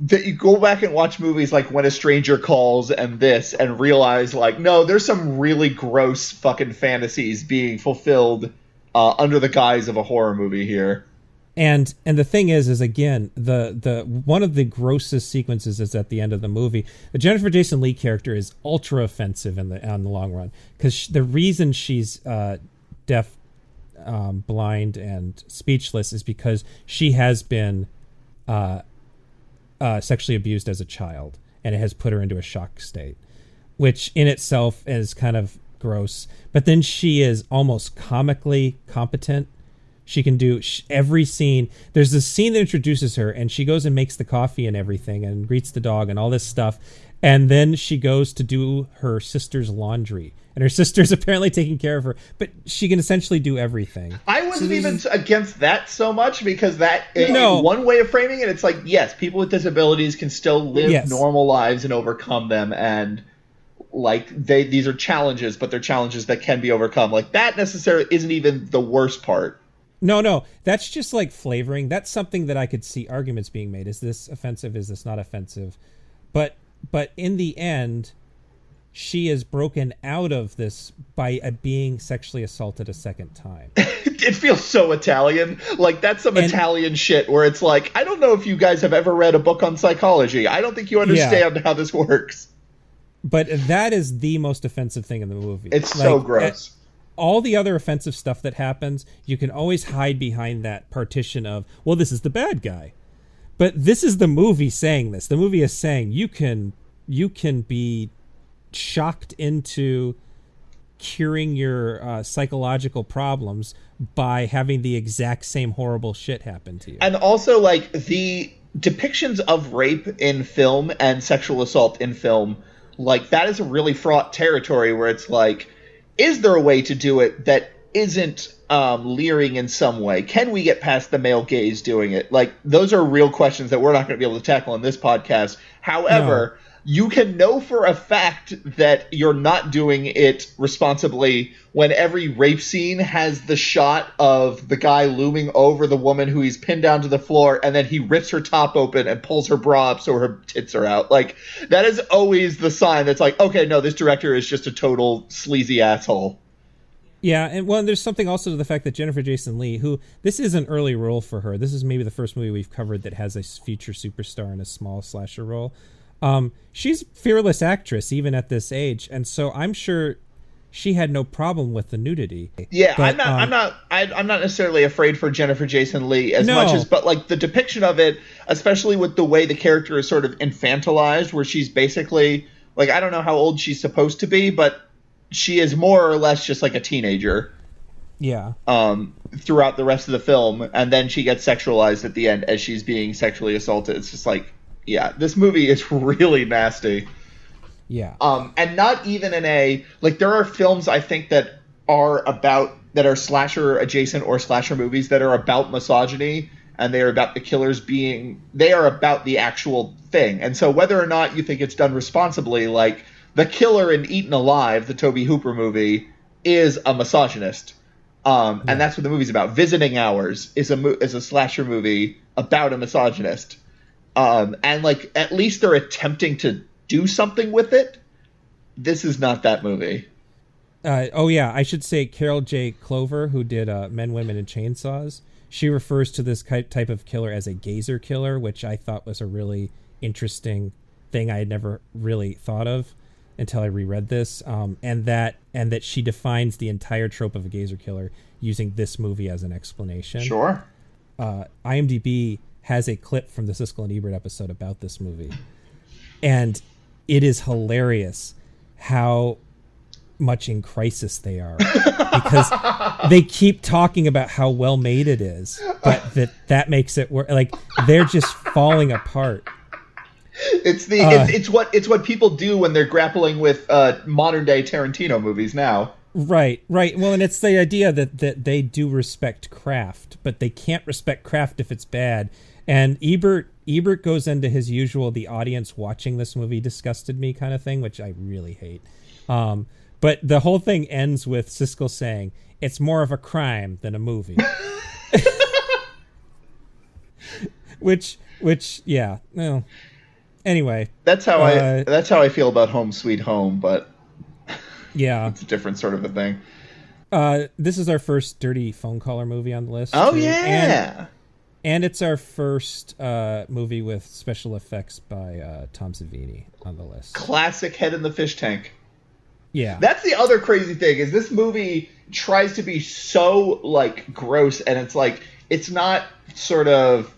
S2: that you go back and watch movies like When a Stranger Calls and this and realize like, no, there's some really gross fucking fantasies being fulfilled under the guise of a horror movie here.
S1: And the thing is again, the one of the grossest sequences is at the end of the movie. The Jennifer Jason Leigh character is ultra offensive on the long run because the reason she's deaf, blind, and speechless is because she has been sexually abused as a child, and it has put her into a shock state, which in itself is kind of gross. But then she is almost comically competent. She can do every scene. There's this scene that introduces her, and she goes and makes the coffee and everything and greets the dog and all this stuff. And then she goes to do her sister's laundry. And her sister's apparently taking care of her. But she can essentially do everything.
S2: I wasn't even against that so much because one way of framing it, it's like, yes, people with disabilities can still live normal lives and overcome them. And like these are challenges, but they're challenges that can be overcome. Like that necessarily isn't even the worst part.
S1: No, that's just like flavoring. That's something that I could see arguments being made. Is this offensive? Is this not offensive? But in the end, she is broken out of this by being sexually assaulted a second time.
S2: It feels so Italian. Like that's some Italian shit where it's like, I don't know if you guys have ever read a book on psychology. I don't think you understand how this works.
S1: But that is the most offensive thing in the movie.
S2: It's so gross.
S1: All the other offensive stuff that happens, you can always hide behind that partition of, well, this is the bad guy. But this is the movie saying this. The movie is saying you can be shocked into curing your psychological problems by having the exact same horrible shit happen to you.
S2: And also, like, the depictions of rape in film and sexual assault in film, like, that is a really fraught territory where it's like, is there a way to do it that isn't leering in some way? Can we get past the male gaze doing it? Like, those are real questions that we're not going to be able to tackle in this podcast. However, you can know for a fact that you're not doing it responsibly when every rape scene has the shot of the guy looming over the woman who he's pinned down to the floor, and then he rips her top open and pulls her bra up so her tits are out. Like, that is always the sign that's like, okay, no, this director is just a total sleazy asshole.
S1: Yeah, and well, there's something also to the fact that Jennifer Jason Leigh, who, this is an early role for her. This is maybe the first movie we've covered that has a future superstar in a small slasher role. She's a fearless actress even at this age, and so I'm sure she had no problem with the nudity.
S2: Yeah,
S1: but,
S2: I'm not necessarily afraid for Jennifer Jason Leigh as much as, but like the depiction of it, especially with the way the character is sort of infantilized, where she's basically like, I don't know how old she's supposed to be, but she is more or less just like a teenager.
S1: Yeah.
S2: Throughout the rest of the film, and then she gets sexualized at the end as she's being sexually assaulted. It's just like, yeah, this movie is really nasty.
S1: Yeah.
S2: And not even in a, like, there are films I think that are slasher adjacent or slasher movies that are about misogyny, and they are about the killers they are about the actual thing. And so whether or not you think it's done responsibly, like the killer in Eaten Alive, the Tobe Hooper movie, is a misogynist. And that's what the movie's about. Visiting Hours is a slasher movie about a misogynist. And like, at least they're attempting to do something with it. This is not that movie.
S1: I should say Carol J. Clover, who did Men, Women, and Chainsaws, she refers to this type of killer as a gazer killer, which I thought was a really interesting thing I had never really thought of until I reread this. And that she defines the entire trope of a gazer killer using this movie as an explanation.
S2: Sure.
S1: IMDb has a clip from the Siskel and Ebert episode about this movie. And it is hilarious how much in crisis they are, because they keep talking about how well made it is, but that makes it work. Like, they're just falling apart.
S2: It's what people do when they're grappling with modern day Tarantino movies now.
S1: Right. Well, and it's the idea that they do respect craft, but they can't respect craft if it's bad. And Ebert goes into his usual, the audience watching this movie disgusted me kind of thing, which I really hate. But the whole thing ends with Siskel saying, it's more of a crime than a movie. which, yeah. Well, anyway.
S2: That's how I feel about Home Sweet Home, but
S1: yeah,
S2: it's a different sort of a thing.
S1: This is our first Dirty Phone Caller movie on the list.
S2: Oh, too. Yeah.
S1: And it's our first movie with special effects by Tom Savini on the list.
S2: Classic head in the fish tank.
S1: Yeah.
S2: That's the other crazy thing, is this movie tries to be so, like, gross, and it's like, it's not sort of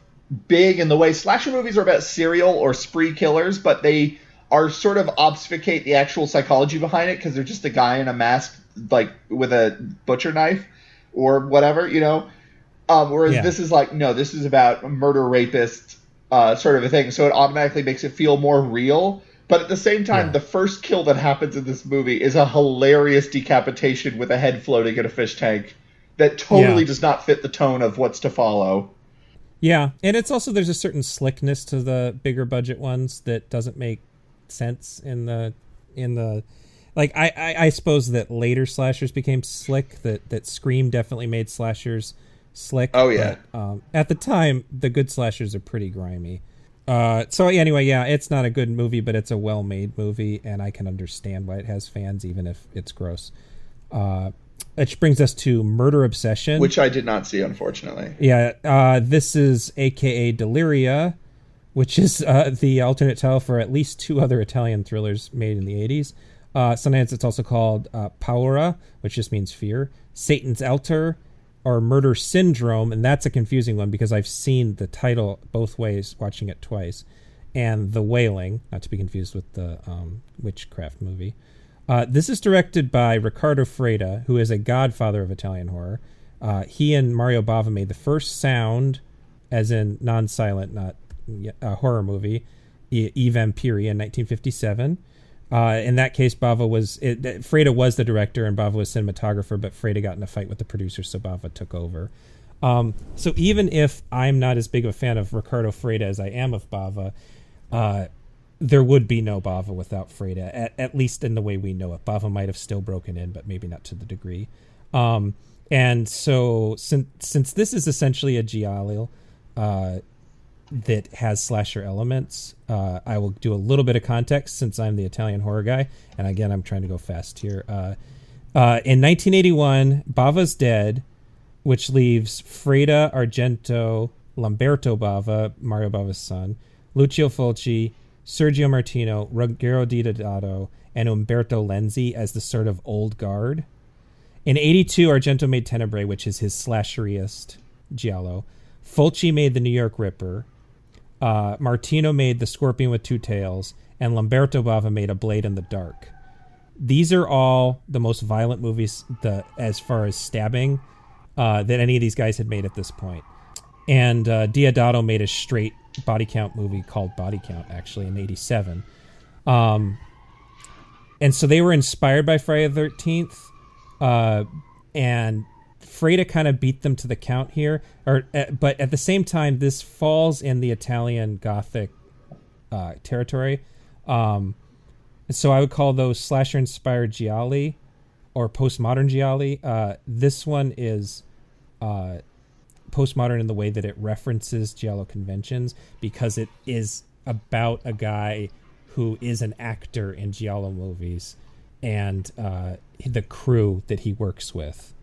S2: big in the way slasher movies are about serial or spree killers, but they are sort of obfuscate the actual psychology behind it, because they're just a guy in a mask, like, with a butcher knife or whatever, you know? Whereas this is like, no, this is about a murder rapist sort of a thing. So it automatically makes it feel more real. But at the same time, the first kill that happens in this movie is a hilarious decapitation with a head floating in a fish tank that totally does not fit the tone of what's to follow.
S1: Yeah, and it's also, there's a certain slickness to the bigger budget ones that doesn't make sense in the like, I suppose that later slashers became slick, that Scream definitely made slashers slick.
S2: Oh yeah.
S1: But, at the time, the good slashers are pretty grimy. So anyway, yeah, it's not a good movie, but it's a well-made movie, and I can understand why it has fans, even if it's gross. Which brings us to Murder Obsession,
S2: which I did not see, unfortunately.
S1: Yeah, this is AKA Deliria, which is the alternate title for at least two other Italian thrillers made in the 80s. Sometimes it's also called Paura, which just means fear, Satan's Altar, or Murder Syndrome, and that's a confusing one because I've seen the title both ways, watching it twice, and The Wailing, not to be confused with the witchcraft movie. This is directed by Ricardo Freda, who is a godfather of Italian horror. He and Mario Bava made the first sound, as in non-silent, not horror movie, I Vampiri in 1957. In that case, Freda was the director and Bava was cinematographer, but Freda got in a fight with the producer, so Bava took over. So even if I'm not as big of a fan of Ricardo Freda as I am of Bava, there would be no Bava without Freda, at least in the way we know it. Bava might have still broken in, but maybe not to the degree. And so since this is essentially a giallo that has slasher elements, I will do a little bit of context since I'm the Italian horror guy. And again, I'm trying to go fast here. In 1981, Bava's dead, which leaves Freda, Argento, Lamberto Bava, Mario Bava's son, Lucio Fulci, Sergio Martino, Ruggero Deodato, and Umberto Lenzi as the sort of old guard. In 82, Argento made Tenebrae, which is his slasheriest giallo. Fulci made The New York Ripper. Martino made The Scorpion with Two Tails. And Lamberto Bava made A Blade in the Dark. These are all the most violent movies as far as stabbing that any of these guys had made at this point. And Deodato made a straight body count movie called Body Count, actually, in 87. And so they were inspired by Friday the 13th. And Freda kind of beat them to the count here. But at the same time, this falls in the Italian Gothic territory. So I would call those slasher-inspired gialli or postmodern gialli. This one is postmodern in the way that it references giallo conventions because it is about a guy who is an actor in giallo movies and the crew that he works with.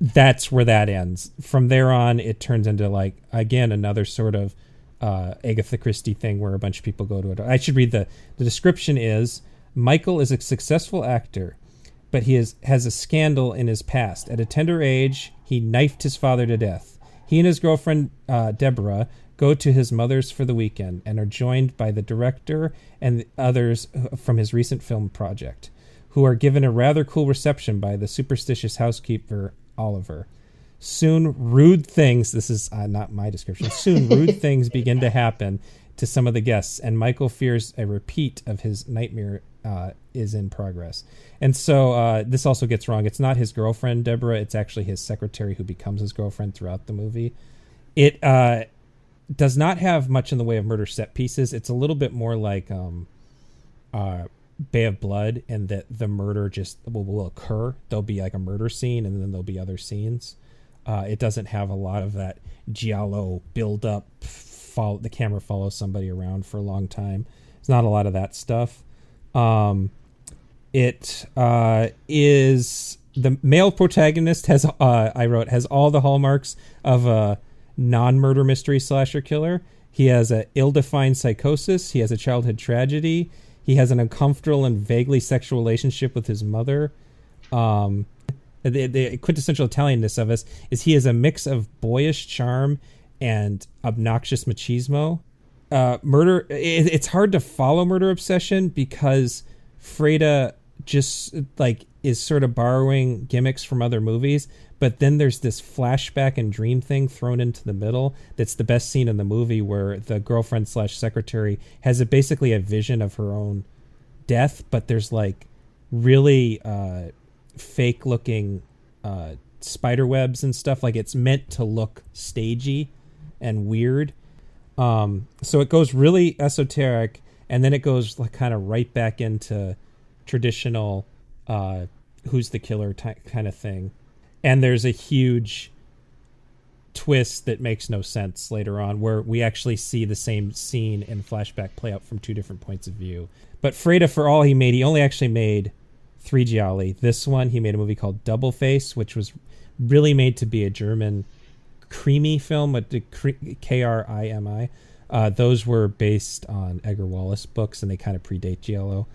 S1: That's where that ends. From there on, it turns into, like, again, another sort of Agatha Christie thing where a bunch of people go to it. I should read the description is, Michael is a successful actor, but he has a scandal in his past. At a tender age, he knifed his father to death. He and his girlfriend, Deborah, go to his mother's for the weekend and are joined by the director and the others from his recent film project, who are given a rather cool reception by the superstitious housekeeper, Oliver. Soon, rude things, this is not my description, soon rude things begin to happen to some of the guests, and Michael fears a repeat of his nightmare is in progress. And so this also gets wrong. It's not his girlfriend, Deborah. It's actually his secretary who becomes his girlfriend throughout the movie. It does not have much in the way of murder set pieces. It's a little bit more like Bay of Blood, and that the murder just will occur. There'll be like a murder scene, and then there'll be other scenes. It doesn't have a lot of that giallo build-up, the camera follows somebody around for a long time. There's not a lot of that stuff. It is the male protagonist has all the hallmarks of a non-murder mystery slasher killer. He has an ill-defined psychosis. He has a childhood tragedy. He has an uncomfortable and vaguely sexual relationship with his mother. The quintessential Italianness of us is he is a mix of boyish charm and obnoxious machismo. Murder. It's hard to follow Murder Obsession because Freda just like is sort of borrowing gimmicks from other movies, but then there's this flashback and dream thing thrown into the middle that's the best scene in the movie, where the girlfriend / secretary has basically a vision of her own death, but there's like really fake looking spider webs and stuff. Like, it's meant to look stagey and weird. So it goes really esoteric, and then it goes like kind of right back into traditional who's the killer kind of thing. And there's a huge twist that makes no sense later on, where we actually see the same scene in flashback play out from two different points of view. But Freda, for all he made, he only actually made 3 gialli. This one, he made a movie called Double Face, which was really made to be a German creamy film, with the Krimi. Those were based on Edgar Wallace books, and they kind of predate giallo.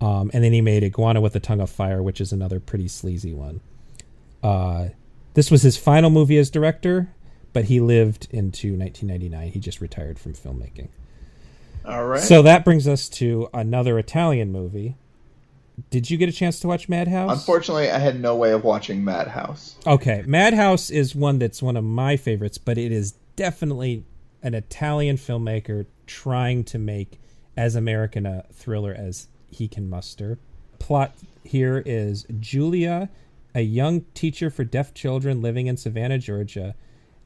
S1: And then he made Iguana with a Tongue of Fire, which is another pretty sleazy one. This was his final movie as director, but he lived into 1999. He just retired from filmmaking.
S2: All right.
S1: So that brings us to another Italian movie. Did you get a chance to watch Madhouse?
S2: Unfortunately, I had no way of watching Madhouse.
S1: Okay. Madhouse is one that's one of my favorites, but it is definitely an Italian filmmaker trying to make as American a thriller as he can muster. Plot here is Julia, a young teacher for deaf children living in Savannah, Georgia,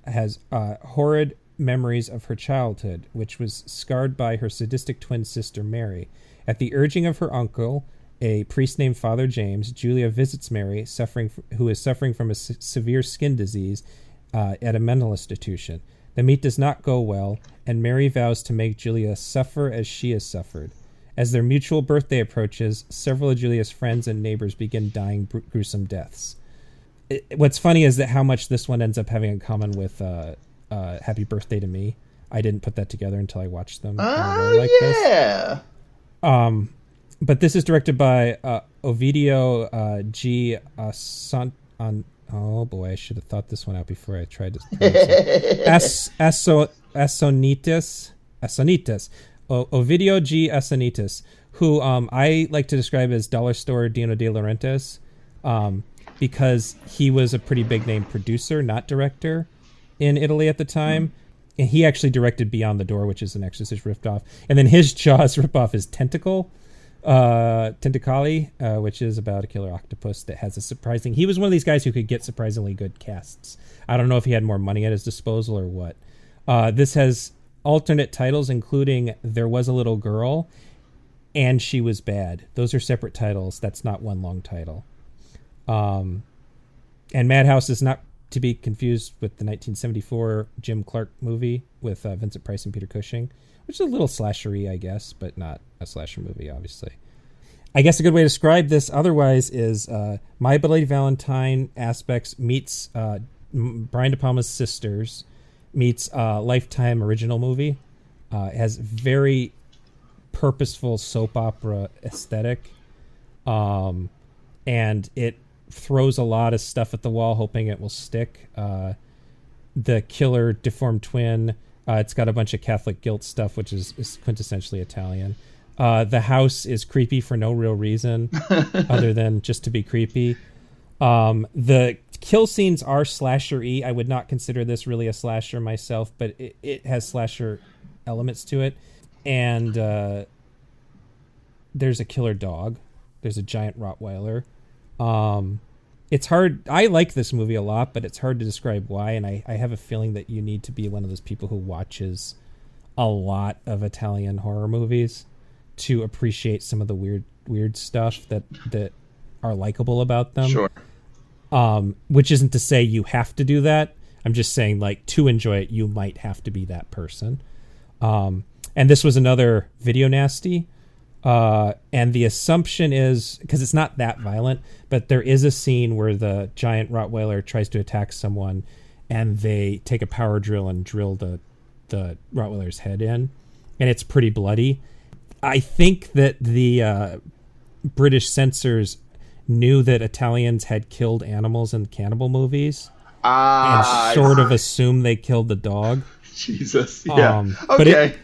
S1: has horrid memories of her childhood, which was scarred by her sadistic twin sister, Mary. At the urging of her uncle, a priest named Father James, Julia visits Mary, who is suffering from a severe skin disease at a mental institution. The meet does not go well, and Mary vows to make Julia suffer as she has suffered. As their mutual birthday approaches, several of Julia's friends and neighbors begin dying gruesome deaths. What's funny is that how much this one ends up having in common with Happy Birthday to Me. I didn't put that together until I watched them.
S2: Yeah.
S1: But this is directed by Ovidio G. Oh boy, I should have thought this one out before I tried to pronounce it. Assonitis. Ovidio G. Assonitis, who I like to describe as Dollar Store Dino De Laurentiis, because he was a pretty big name producer, not director, in Italy at the time. And he actually directed Beyond the Door, which is an Exorcist ripoff. And then his Jaws ripoff is Tentacali, which is about a killer octopus that has a surprising... He was one of these guys who could get surprisingly good casts. I don't know if he had more money at his disposal or what. This has alternate titles, including There Was a Little Girl and She Was Bad. Those are separate titles. That's not one long title. And Madhouse is not to be confused with the 1974 Jim Clark movie with Vincent Price and Peter Cushing, which is a little slashery, I guess, but not a slasher movie, obviously. I guess a good way to describe this otherwise is My Bloody Valentine aspects meets Brian De Palma's Sisters meets Lifetime original movie. It has very purposeful soap opera aesthetic, and it throws a lot of stuff at the wall hoping it will stick. The killer deformed twin, it's got a bunch of Catholic guilt stuff, which is quintessentially Italian. The house is creepy for no real reason other than just to be creepy. The kill scenes are slasher-y. I would not consider this really a slasher myself, but it has slasher elements to it. And there's a killer dog. There's a giant Rottweiler. It's hard. I like this movie a lot, but it's hard to describe why. And I have a feeling that you need to be one of those people who watches a lot of Italian horror movies to appreciate some of the weird stuff that are likable about them.
S2: Sure.
S1: Which isn't to say you have to do that. I'm just saying, like, to enjoy it, you might have to be that person. And this was another video nasty. And the assumption is, because it's not that violent, but there is a scene where the giant Rottweiler tries to attack someone and they take a power drill and drill the Rottweiler's head in. And it's pretty bloody. I think that the British censors knew that Italians had killed animals in cannibal movies and sort of assumed they killed the dog.
S2: Jesus. Yeah. Okay.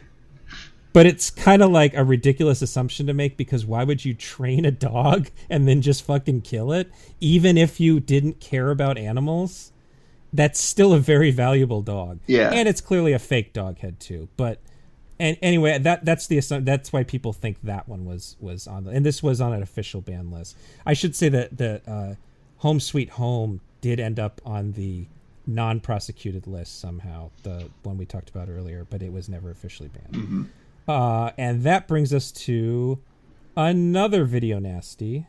S1: But it's kind of like a ridiculous assumption to make, because why would you train a dog and then just fucking kill it? Even if you didn't care about animals, that's still a very valuable dog.
S2: Yeah.
S1: And it's clearly a fake dog head too. But anyway, that's the assumption. That's why people think that one was on and this was on an official ban list. I should say that the Home Sweet Home did end up on the non-prosecuted list somehow, the one we talked about earlier, but it was never officially banned.
S2: Mm-hmm.
S1: And that brings us to another video nasty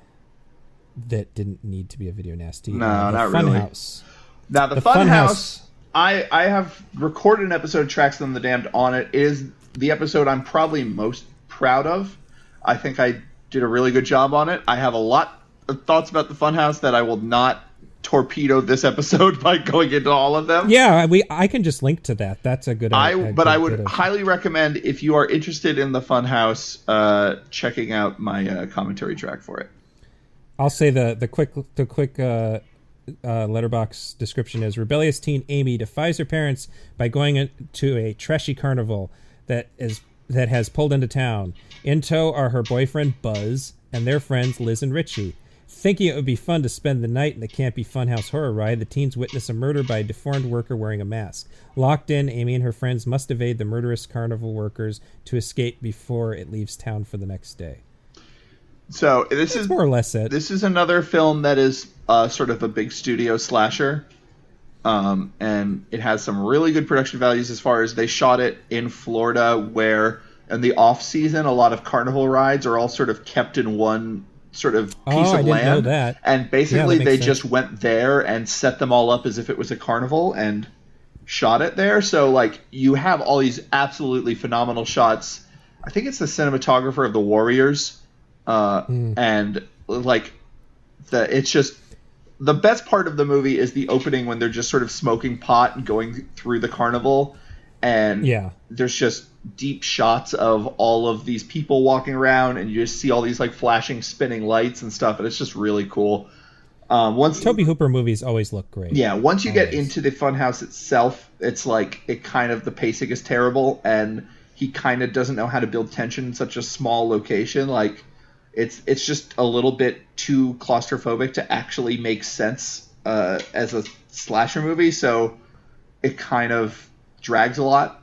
S1: that didn't need to be a video nasty.
S2: No, not
S1: Funhouse.
S2: Really. Now, the Funhouse, I have recorded an episode of Tracks on the Damned on it. It is the episode I'm probably most proud of. I think I did a really good job on it. I have a lot of thoughts about the Funhouse that I will not torpedo this episode by going into all of them.
S1: Yeah, I can just link to that. That's a good.
S2: I would highly recommend, if you are interested in the Funhouse, checking out my commentary track for it.
S1: I'll say the quick letterbox description is: rebellious teen Amy defies her parents by going to a trashy carnival that has pulled into town. In tow are her boyfriend Buzz and their friends Liz and Richie. Thinking it would be fun to spend the night in the campy Funhouse horror ride, the teens witness a murder by a deformed worker wearing a mask. Locked in, Amy and her friends must evade the murderous carnival workers to escape before it leaves town for the next day.
S2: So this is
S1: more or less it.
S2: This is another film that is sort of a big studio slasher, and it has some really good production values as far as they shot it in Florida, where in the off season a lot of carnival rides are all sort of kept in one sort of piece of
S1: I didn't
S2: land.
S1: know that.
S2: And basically they
S1: sense.
S2: just went there and set them all up as if it was a carnival and shot it there. So like you have all these absolutely phenomenal shots. I think it's the cinematographer of The Warriors. And like it's just the best part of the movie is the opening when they're just sort of smoking pot and going through the carnival, and there's just deep shots of all of these people walking around, and you just see all these like flashing spinning lights and stuff, and it's just really cool.
S1: Tobe Hooper movies always look great.
S2: Yeah, once you get into the Funhouse itself, it's like the pacing is terrible, and he kind of doesn't know how to build tension in such a small location. Like it's just a little bit too claustrophobic to actually make sense as a slasher movie, so it kind of drags a lot.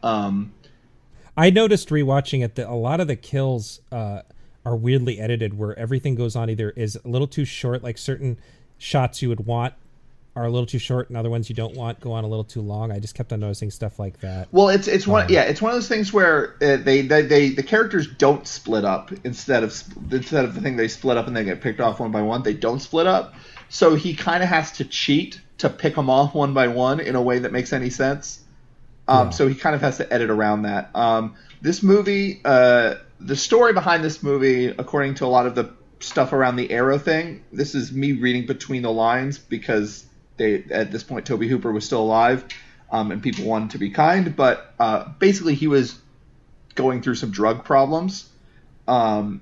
S1: I noticed rewatching it that a lot of the kills are weirdly edited, where everything goes on either is a little too short, like certain shots you would want are a little too short, and other ones you don't want go on a little too long. I just kept on noticing stuff like that.
S2: Well, it's one of those things where the characters don't split up instead of the thing they split up and they get picked off one by one. They don't split up, so he kind of has to cheat to pick them off one by one in a way that makes any sense. So he kind of has to edit around that. This movie, the story behind this movie, according to a lot of the stuff around the Arrow thing, this is me reading between the lines because at this point Tobe Hooper was still alive, and people wanted to be kind, but basically he was going through some drug problems, and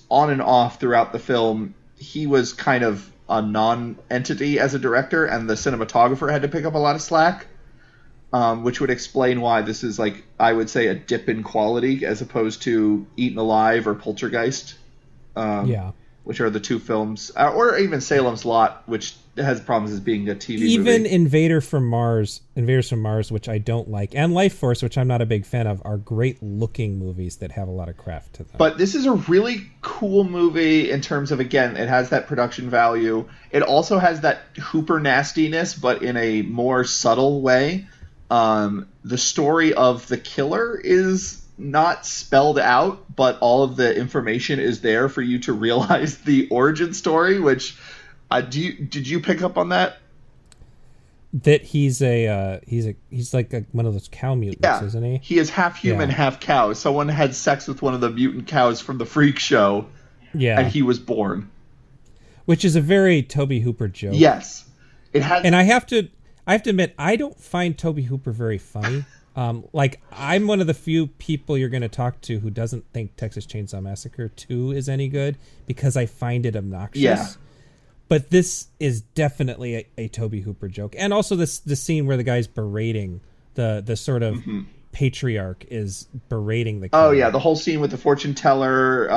S2: on and off throughout the film he was kind of a non-entity as a director, and the cinematographer had to pick up a lot of slack, which would explain why this is, like, I would say, a dip in quality as opposed to Eaten Alive or Poltergeist, which are the two films, or even Salem's Lot, which has problems as being a TV movie.
S1: Even Invaders from Mars, which I don't like, and Life Force, which I'm not a big fan of, are great looking movies that have a lot of craft to them.
S2: But this is a really cool movie in terms of, again, it has that production value. It also has that Hooper nastiness, but in a more subtle way. The story of the killer is not spelled out, but all of the information is there for you to realize the origin story, which did you pick up on that?
S1: That he's like one of those cow mutants, isn't he?
S2: He is half human, half cow. Someone had sex with one of the mutant cows from the Freak Show, and he was born. Which
S1: is a very Tobe Hooper joke.
S2: Yes, it has.
S1: And I have to admit, I don't find Tobe Hooper very funny. Like, I'm one of the few people you're going to talk to who doesn't think Texas Chainsaw Massacre 2 is any good because I find it obnoxious.
S2: Yeah.
S1: But this is definitely a Tobe Hooper joke. And also the scene where the guy's berating the sort of patriarch is berating the killer.
S2: Oh, yeah, the whole scene with the fortune teller.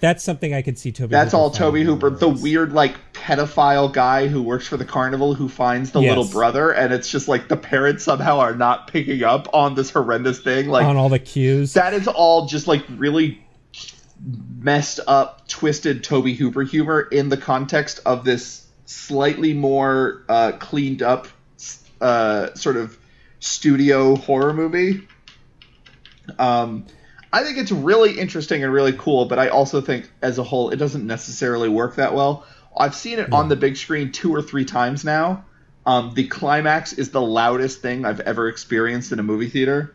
S1: That's something I could see Tobe Hooper.
S2: That's all Tobe Hooper. The weird, like, pedophile guy who works for the carnival who finds the little brother, and it's just like the parents somehow are not picking up on this horrendous thing. Like,
S1: on all the cues.
S2: That is all just, like, really messed up, twisted Tobe Hooper humor in the context of this slightly more cleaned up sort of studio horror movie. I think it's really interesting and really cool, but I also think as a whole it doesn't necessarily work that well. I've seen it on the big screen 2 or 3 times now. The climax is the loudest thing I've ever experienced in a movie theater.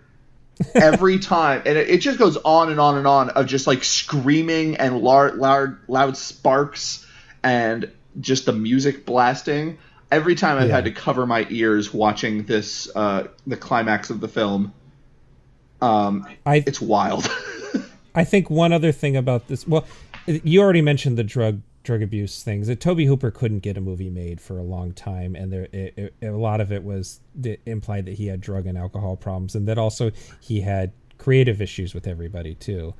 S2: Every time, and it just goes on and on and on of just like screaming and loud sparks and just the music blasting. Every time I've had to cover my ears watching this, the climax of the film. It's wild.
S1: I think one other thing about this, well, you already mentioned the drug abuse things. That Tobe Hooper couldn't get a movie made for a long time, and a lot of it was implied that he had drug and alcohol problems, and that also he had creative issues with everybody too.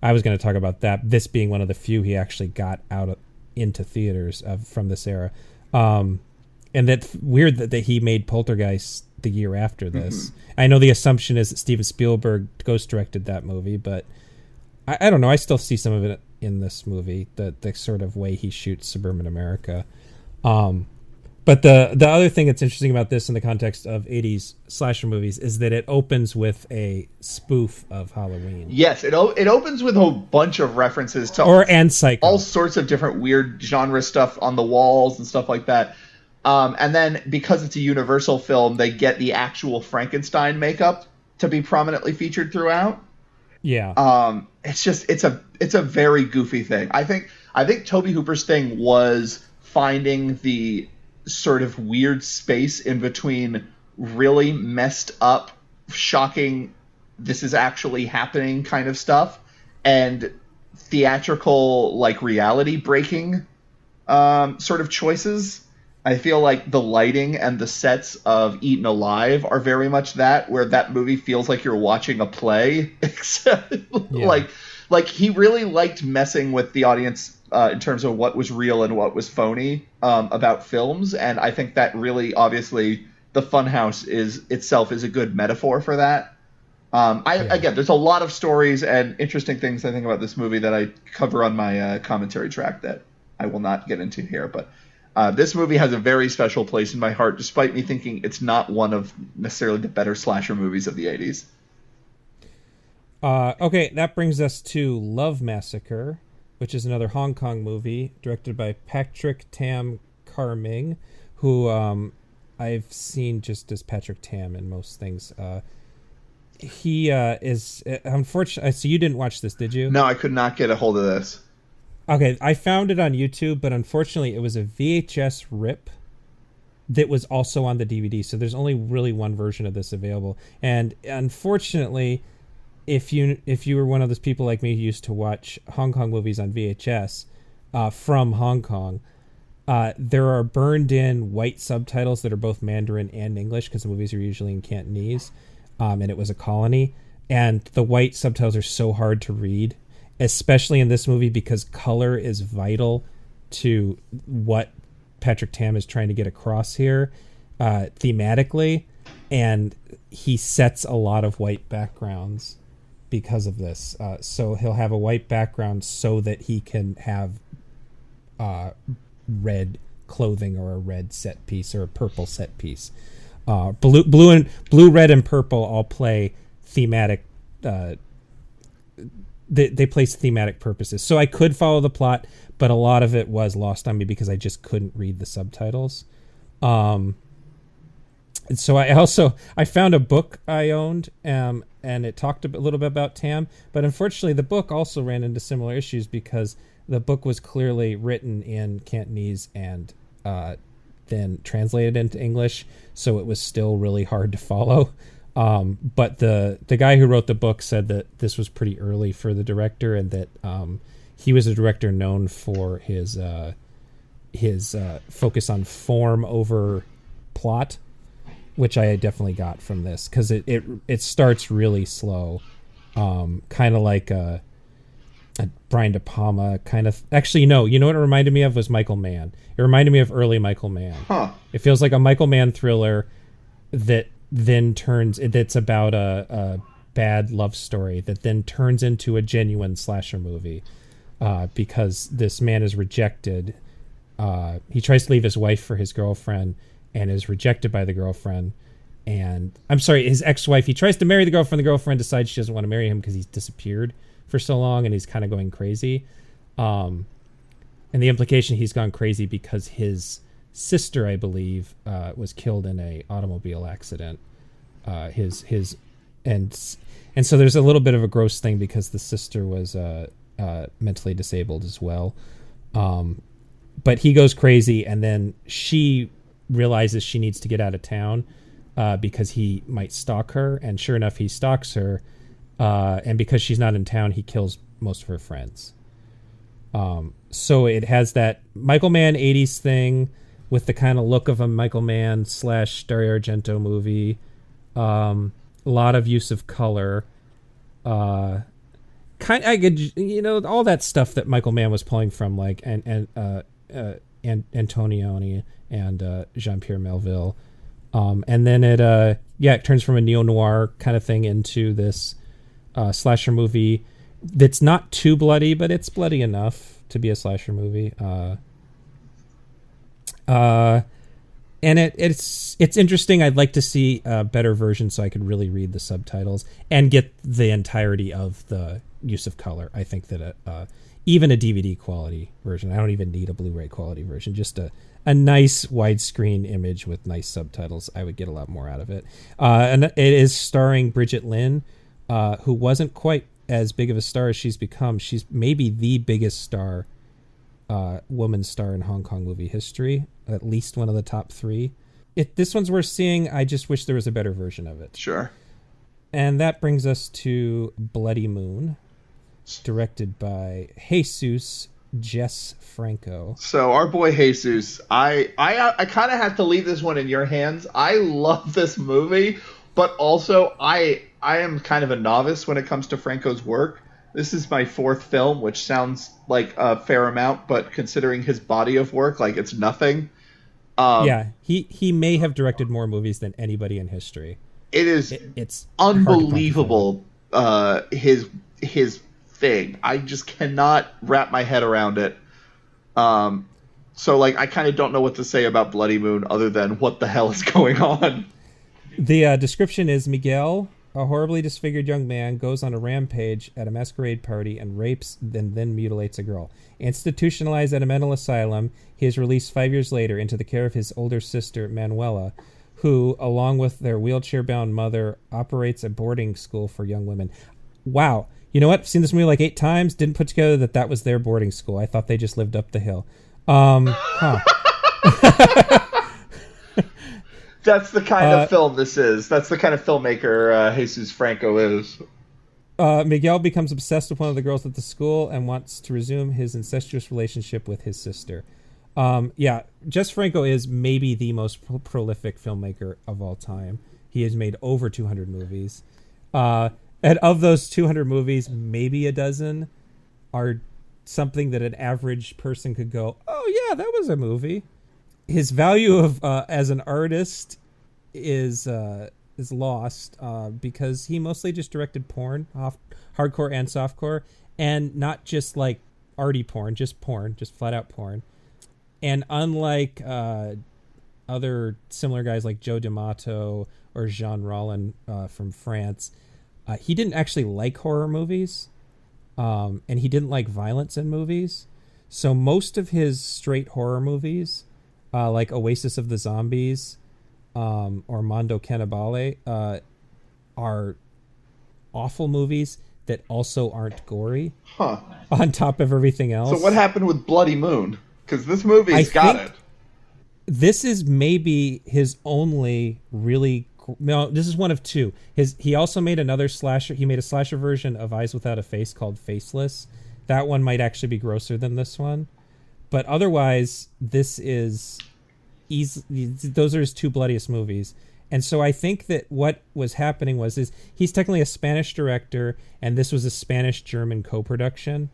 S1: I was going to talk about that. This being one of the few he actually got into theaters from this era. And that's weird that he made Poltergeist the year after this. Mm-hmm. I know the assumption is that Steven Spielberg ghost directed that movie, but I don't know. I still see some of it in this movie, the sort of way he shoots suburban America. But the other thing that's interesting about this in the context of 80s slasher movies is that it opens with a spoof of Halloween.
S2: Yes, it opens with a bunch of references to
S1: and Psycho.
S2: All sorts of different weird genre stuff on the walls and stuff like that. And then because it's a Universal film, they get the actual Frankenstein makeup to be prominently featured throughout.
S1: Yeah.
S2: It's a very goofy thing. I think Tobe Hooper's thing was finding the sort of weird space in between really messed up, shocking, this is actually happening kind of stuff, and theatrical, like, reality breaking sort of choices. I feel like the lighting and the sets of Eaten Alive are very much that, where that movie feels like you're watching a play, except like he really liked messing with the audience in terms of what was real and what was phony about films, and I think that really, obviously, the Funhouse itself is a good metaphor for that. Again, there's a lot of stories and interesting things I think about this movie that I cover on my commentary track that I will not get into here, but this movie has a very special place in my heart, despite me thinking it's not one of necessarily the better slasher movies of the 80s.
S1: Okay, that brings us to Love Massacre, which is another Hong Kong movie directed by Patrick Tam Kar-Ming, who I've seen just as Patrick Tam in most things. He is unfortunately. So you didn't watch this, did you?
S2: No, I could not get a hold of this.
S1: Okay, I found it on YouTube, but unfortunately it was a VHS rip that was also on the DVD, so there's only really one version of this available. And unfortunately, if you were one of those people like me who used to watch Hong Kong movies on VHS from Hong Kong, there are burned-in white subtitles that are both Mandarin and English, because the movies are usually in Cantonese, and it was a colony. And the white subtitles are so hard to read, especially in this movie, because color is vital to what Patrick Tam is trying to get across here thematically, and he sets a lot of white backgrounds because of this. So he'll have a white background so that he can have red clothing or a red set piece or a purple set piece. Blue, red, and purple all play thematic they place thematic purposes. So I could follow the plot, but a lot of it was lost on me because I just couldn't read the subtitles. And so I found a book I owned, and it talked a little bit about Tam, but unfortunately the book also ran into similar issues because the book was clearly written in Cantonese and then translated into English, so it was still really hard to follow. But the guy who wrote the book said that this was pretty early for the director, and that he was a director known for his focus on form over plot, which I definitely got from this, because it starts really slow, kind of like a Brian De Palma kind of. Actually, no, you know what it reminded me of was Michael Mann. It reminded me of early Michael Mann.
S2: Huh.
S1: It feels like a Michael Mann thriller that then it's about a bad love story that then turns into a genuine slasher movie, because this man is rejected. He tries to leave his wife for his girlfriend and is rejected by the girlfriend. And I'm sorry, his ex-wife. He tries to marry the girlfriend. The girlfriend decides she doesn't want to marry him because he's disappeared for so long and he's kind of going crazy. And the implication, he's gone crazy because his sister, I believe, was killed in a automobile accident. And so there's a little bit of a gross thing because the sister was mentally disabled as well. But he goes crazy, and then she realizes she needs to get out of town because he might stalk her, and sure enough, he stalks her. And because she's not in town, he kills most of her friends. So it has that Michael Mann 80s thing with the kind of look of a Michael Mann / Dario Argento movie. A lot of use of color. Kind I could, all that stuff that Michael Mann was pulling from, like, and Antonioni and Jean-Pierre Melville. And then it turns from a neo-noir kind of thing into this slasher movie that's not too bloody, but it's bloody enough to be a slasher movie. And it's interesting. I'd like to see a better version so I could really read the subtitles and get the entirety of the use of color. I think that even a DVD quality version, I don't even need a Blu-ray quality version, just a nice widescreen image with nice subtitles, I would get a lot more out of it. And it is starring Bridget Lin, who wasn't quite as big of a star as she's become. She's maybe the biggest star, woman star in Hong Kong movie history, at least one of the top 3. This one's worth seeing. I just wish there was a better version of it.
S2: Sure.
S1: And that brings us to Bloody Moon, directed by Jesus Jess Franco.
S2: So our boy Jesus, I kind of have to leave this one in your hands. I love this movie, but also I am kind of a novice when it comes to Franco's work. This is my 4th film, which sounds like a fair amount, but considering his body of work, like, it's nothing.
S1: He may have directed more movies than anybody in history.
S2: It's unbelievable. His thing. I just cannot wrap my head around it. So, like, I kind of don't know what to say about Bloody Moon other than what the hell is going on.
S1: The description is Miguel, a horribly disfigured young man, goes on a rampage at a masquerade party and rapes and then mutilates a girl. Institutionalized at a mental asylum, he is released 5 years later into the care of his older sister, Manuela, who, along with their wheelchair-bound mother, operates a boarding school for young women. Wow. You know what? I've seen this movie like 8 times. Didn't put together that was their boarding school. I thought they just lived up the hill.
S2: That's the kind of film this is. That's the kind of filmmaker Jesus Franco is.
S1: Miguel becomes obsessed with one of the girls at the school and wants to resume his incestuous relationship with his sister. Jess Franco is maybe the most prolific filmmaker of all time. He has made over 200 movies. And of those 200 movies, maybe a dozen are something that an average person could go, oh yeah, that was a movie. His value of as an artist is lost because he mostly just directed porn, hardcore and softcore, and not just like arty porn, just flat out porn. And unlike other similar guys like Joe D'Amato or Jean Rollin from France, he didn't actually like horror movies, and he didn't like violence in movies. So most of his straight horror movies, like Oasis of the Zombies or Mondo Cannibale, are awful movies that also aren't gory.
S2: Huh.
S1: On top of everything else.
S2: So what happened with Bloody Moon? Because this movie's got it.
S1: This is maybe his only really... No, this is one of 2. He also made another slasher. He made a slasher version of Eyes Without a Face called Faceless. That one might actually be grosser than this one. But otherwise, this is... those are his 2 bloodiest movies. And so I think that what was happening is he's technically a Spanish director, and this was a Spanish-German co-production.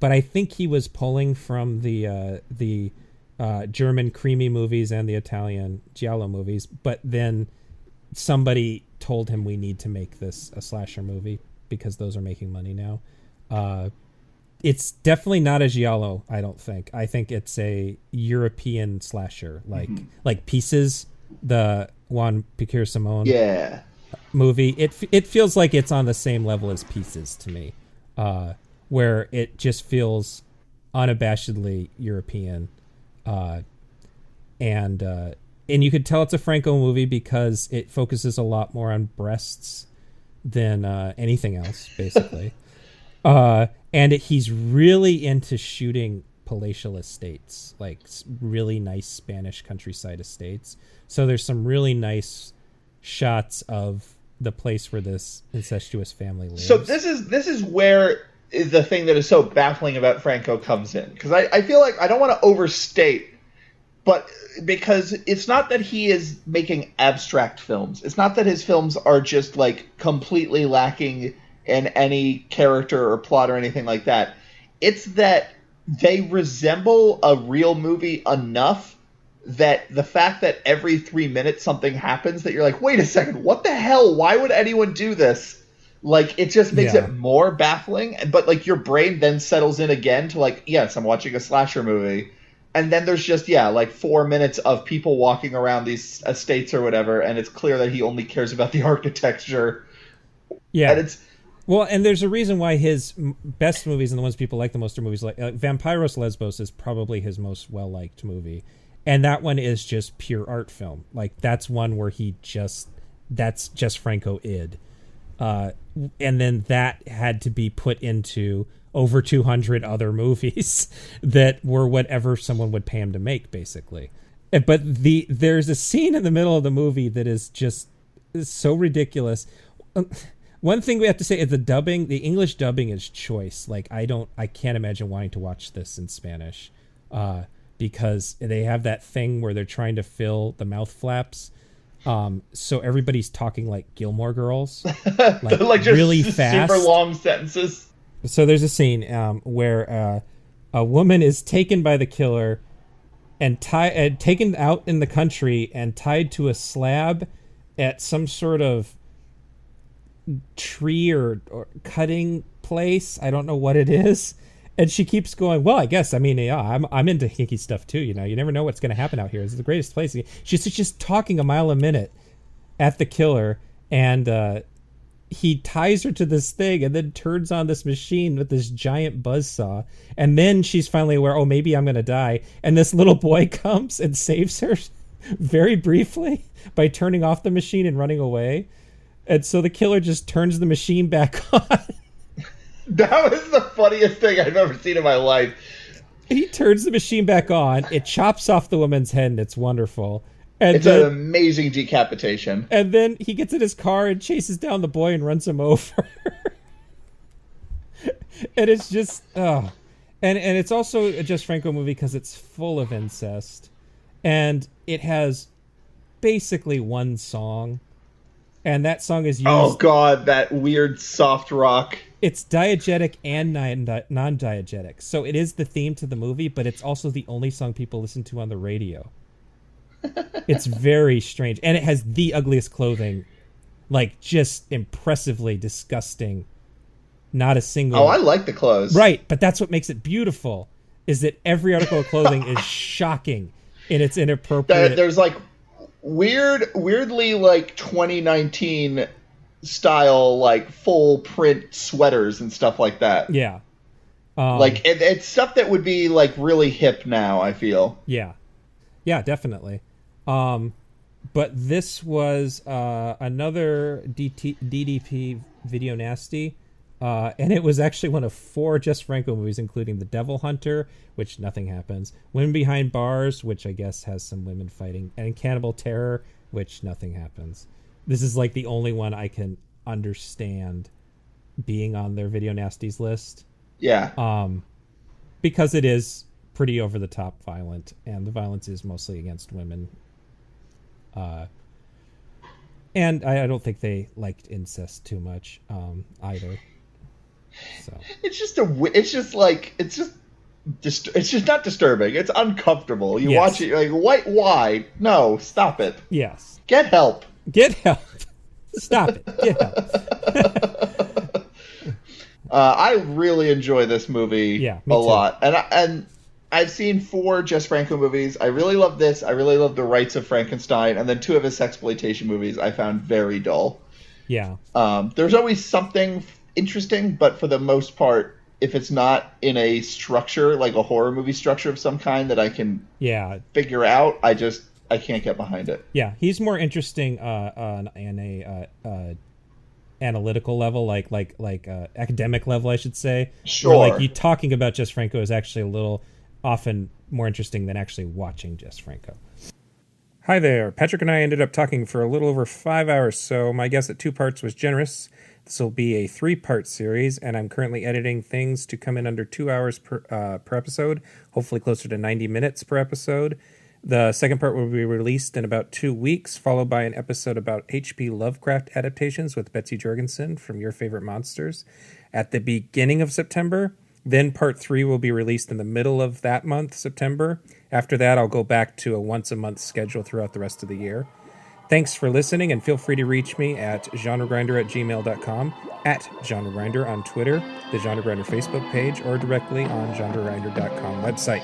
S1: But I think he was pulling from the German creamy movies and the Italian giallo movies. But then somebody told him we need to make this a slasher movie because those are making money now. It's definitely not a giallo, I don't think. I think it's a European slasher, like Pieces, the Juan Piquer Simon movie. It feels like it's on the same level as Pieces to me, where it just feels unabashedly European, and you could tell it's a Franco movie because it focuses a lot more on breasts than anything else, basically. And he's really into shooting palatial estates, like really nice Spanish countryside estates. So there's some really nice shots of the place where this incestuous family lives.
S2: So this is where the thing that is so baffling about Franco comes in. Because I feel like I don't want to overstate, but because it's not that he is making abstract films. It's not that his films are just like completely lacking in any character or plot or anything like that. It's that they resemble a real movie enough that the fact that every 3 minutes something happens that you're like, wait a second, what the hell? Why would anyone do this? Like, it just makes it more baffling. But, like, your brain then settles in again to, like, yes, I'm watching a slasher movie. And then there's just, like 4 minutes of people walking around these estates or whatever, and it's clear that he only cares about the architecture.
S1: Yeah.
S2: And it's...
S1: Well, and there's a reason why his best movies and the ones people like the most are movies like Vampiros Lesbos is probably his most well-liked movie. And that one is just pure art film. Like, that's one where that's just Franco-id. And then that had to be put into over 200 other movies that were whatever someone would pay him to make, basically. But there's a scene in the middle of the movie that is just so ridiculous. One thing we have to say is the English dubbing is choice. Like, I can't imagine wanting to watch this in Spanish, because they have that thing where they're trying to fill the mouth flaps. So everybody's talking like Gilmore Girls, like just really fast,
S2: super long sentences.
S1: So there's a scene where a woman is taken by the killer and taken out in the country and tied to a slab at some sort of tree or cutting place. I don't know what it is. And she keeps going, well, I guess, I mean, yeah, I'm into kinky stuff too, you know. You never know what's going to happen out here. It's the greatest place. She's just talking a mile a minute at the killer, and he ties her to this thing and then turns on this machine with this giant buzzsaw. And then she's finally aware, oh, maybe I'm going to die. And this little boy comes and saves her very briefly by turning off the machine and running away. And so the killer just turns the machine back on.
S2: That was the funniest thing I've ever seen in my life.
S1: He turns the machine back on. It chops off the woman's head, and it's wonderful. And
S2: it's an amazing decapitation.
S1: And then he gets in his car and chases down the boy and runs him over. And it's just... And it's also a Jess Franco movie because it's full of incest. And it has basically one song. And that song is used...
S2: Oh, God, that weird soft rock...
S1: It's diegetic and non-diegetic. So it is the theme to the movie, but it's also the only song people listen to on the radio. It's very strange. And it has the ugliest clothing. Like, just impressively disgusting. Not a single...
S2: Oh, I like the clothes.
S1: Right, but that's what makes it beautiful, is that every article of clothing is shocking in its inappropriate...
S2: There's, like, weirdly, like, 2019... style, like full print sweaters and stuff like that.
S1: Yeah.
S2: Like it's stuff that would be like really hip now, I feel.
S1: Yeah. Yeah, definitely. But this was another DDP Video Nasty. And it was actually one of 4 Jess Franco movies, including The Devil Hunter, which nothing happens. Women Behind Bars, which I guess has some women fighting. And Cannibal Terror, which nothing happens. This is like the only one I can understand being on their Video Nasties list.
S2: Yeah.
S1: Because it is pretty over the top violent, and the violence is mostly against women. And I don't think they liked incest too much either. So
S2: it's just not disturbing. It's uncomfortable. You watch it, you're like, why? No, stop it.
S1: Yes.
S2: Get help.
S1: Get help. Stop it. Get help.
S2: I really enjoy this movie
S1: a
S2: lot. And I've seen 4 Jess Franco movies. I really love this. I really love The Rites of Frankenstein. And then 2 of his sexploitation movies I found very dull.
S1: Yeah.
S2: There's always something interesting, but for the most part, if it's not in a structure, like a horror movie structure of some kind that I can figure out, I can't get behind it.
S1: Yeah, he's more interesting on a analytical level, like academic level, I should say.
S2: Sure.
S1: Where, like, you talking about Jess Franco is actually a little often more interesting than actually watching Jess Franco. Hi there. Patrick and I ended up talking for a little over 5 hours, so my guess at 2 parts was generous. This will be a 3-part series, and I'm currently editing things to come in under 2 hours per episode, hopefully closer to 90 minutes per episode. The second part will be released in about 2 weeks, followed by an episode about H.P. Lovecraft adaptations with Betsy Jorgensen from Your Favorite Monsters at the beginning of September. Then part 3 will be released in the middle of that month, September. After that, I'll go back to a once-a-month schedule throughout the rest of the year. Thanks for listening, and feel free to reach me at genregrinder@gmail.com, at genregrinder on Twitter, the Genre Grinder Facebook page, or directly on genregrinder.com website.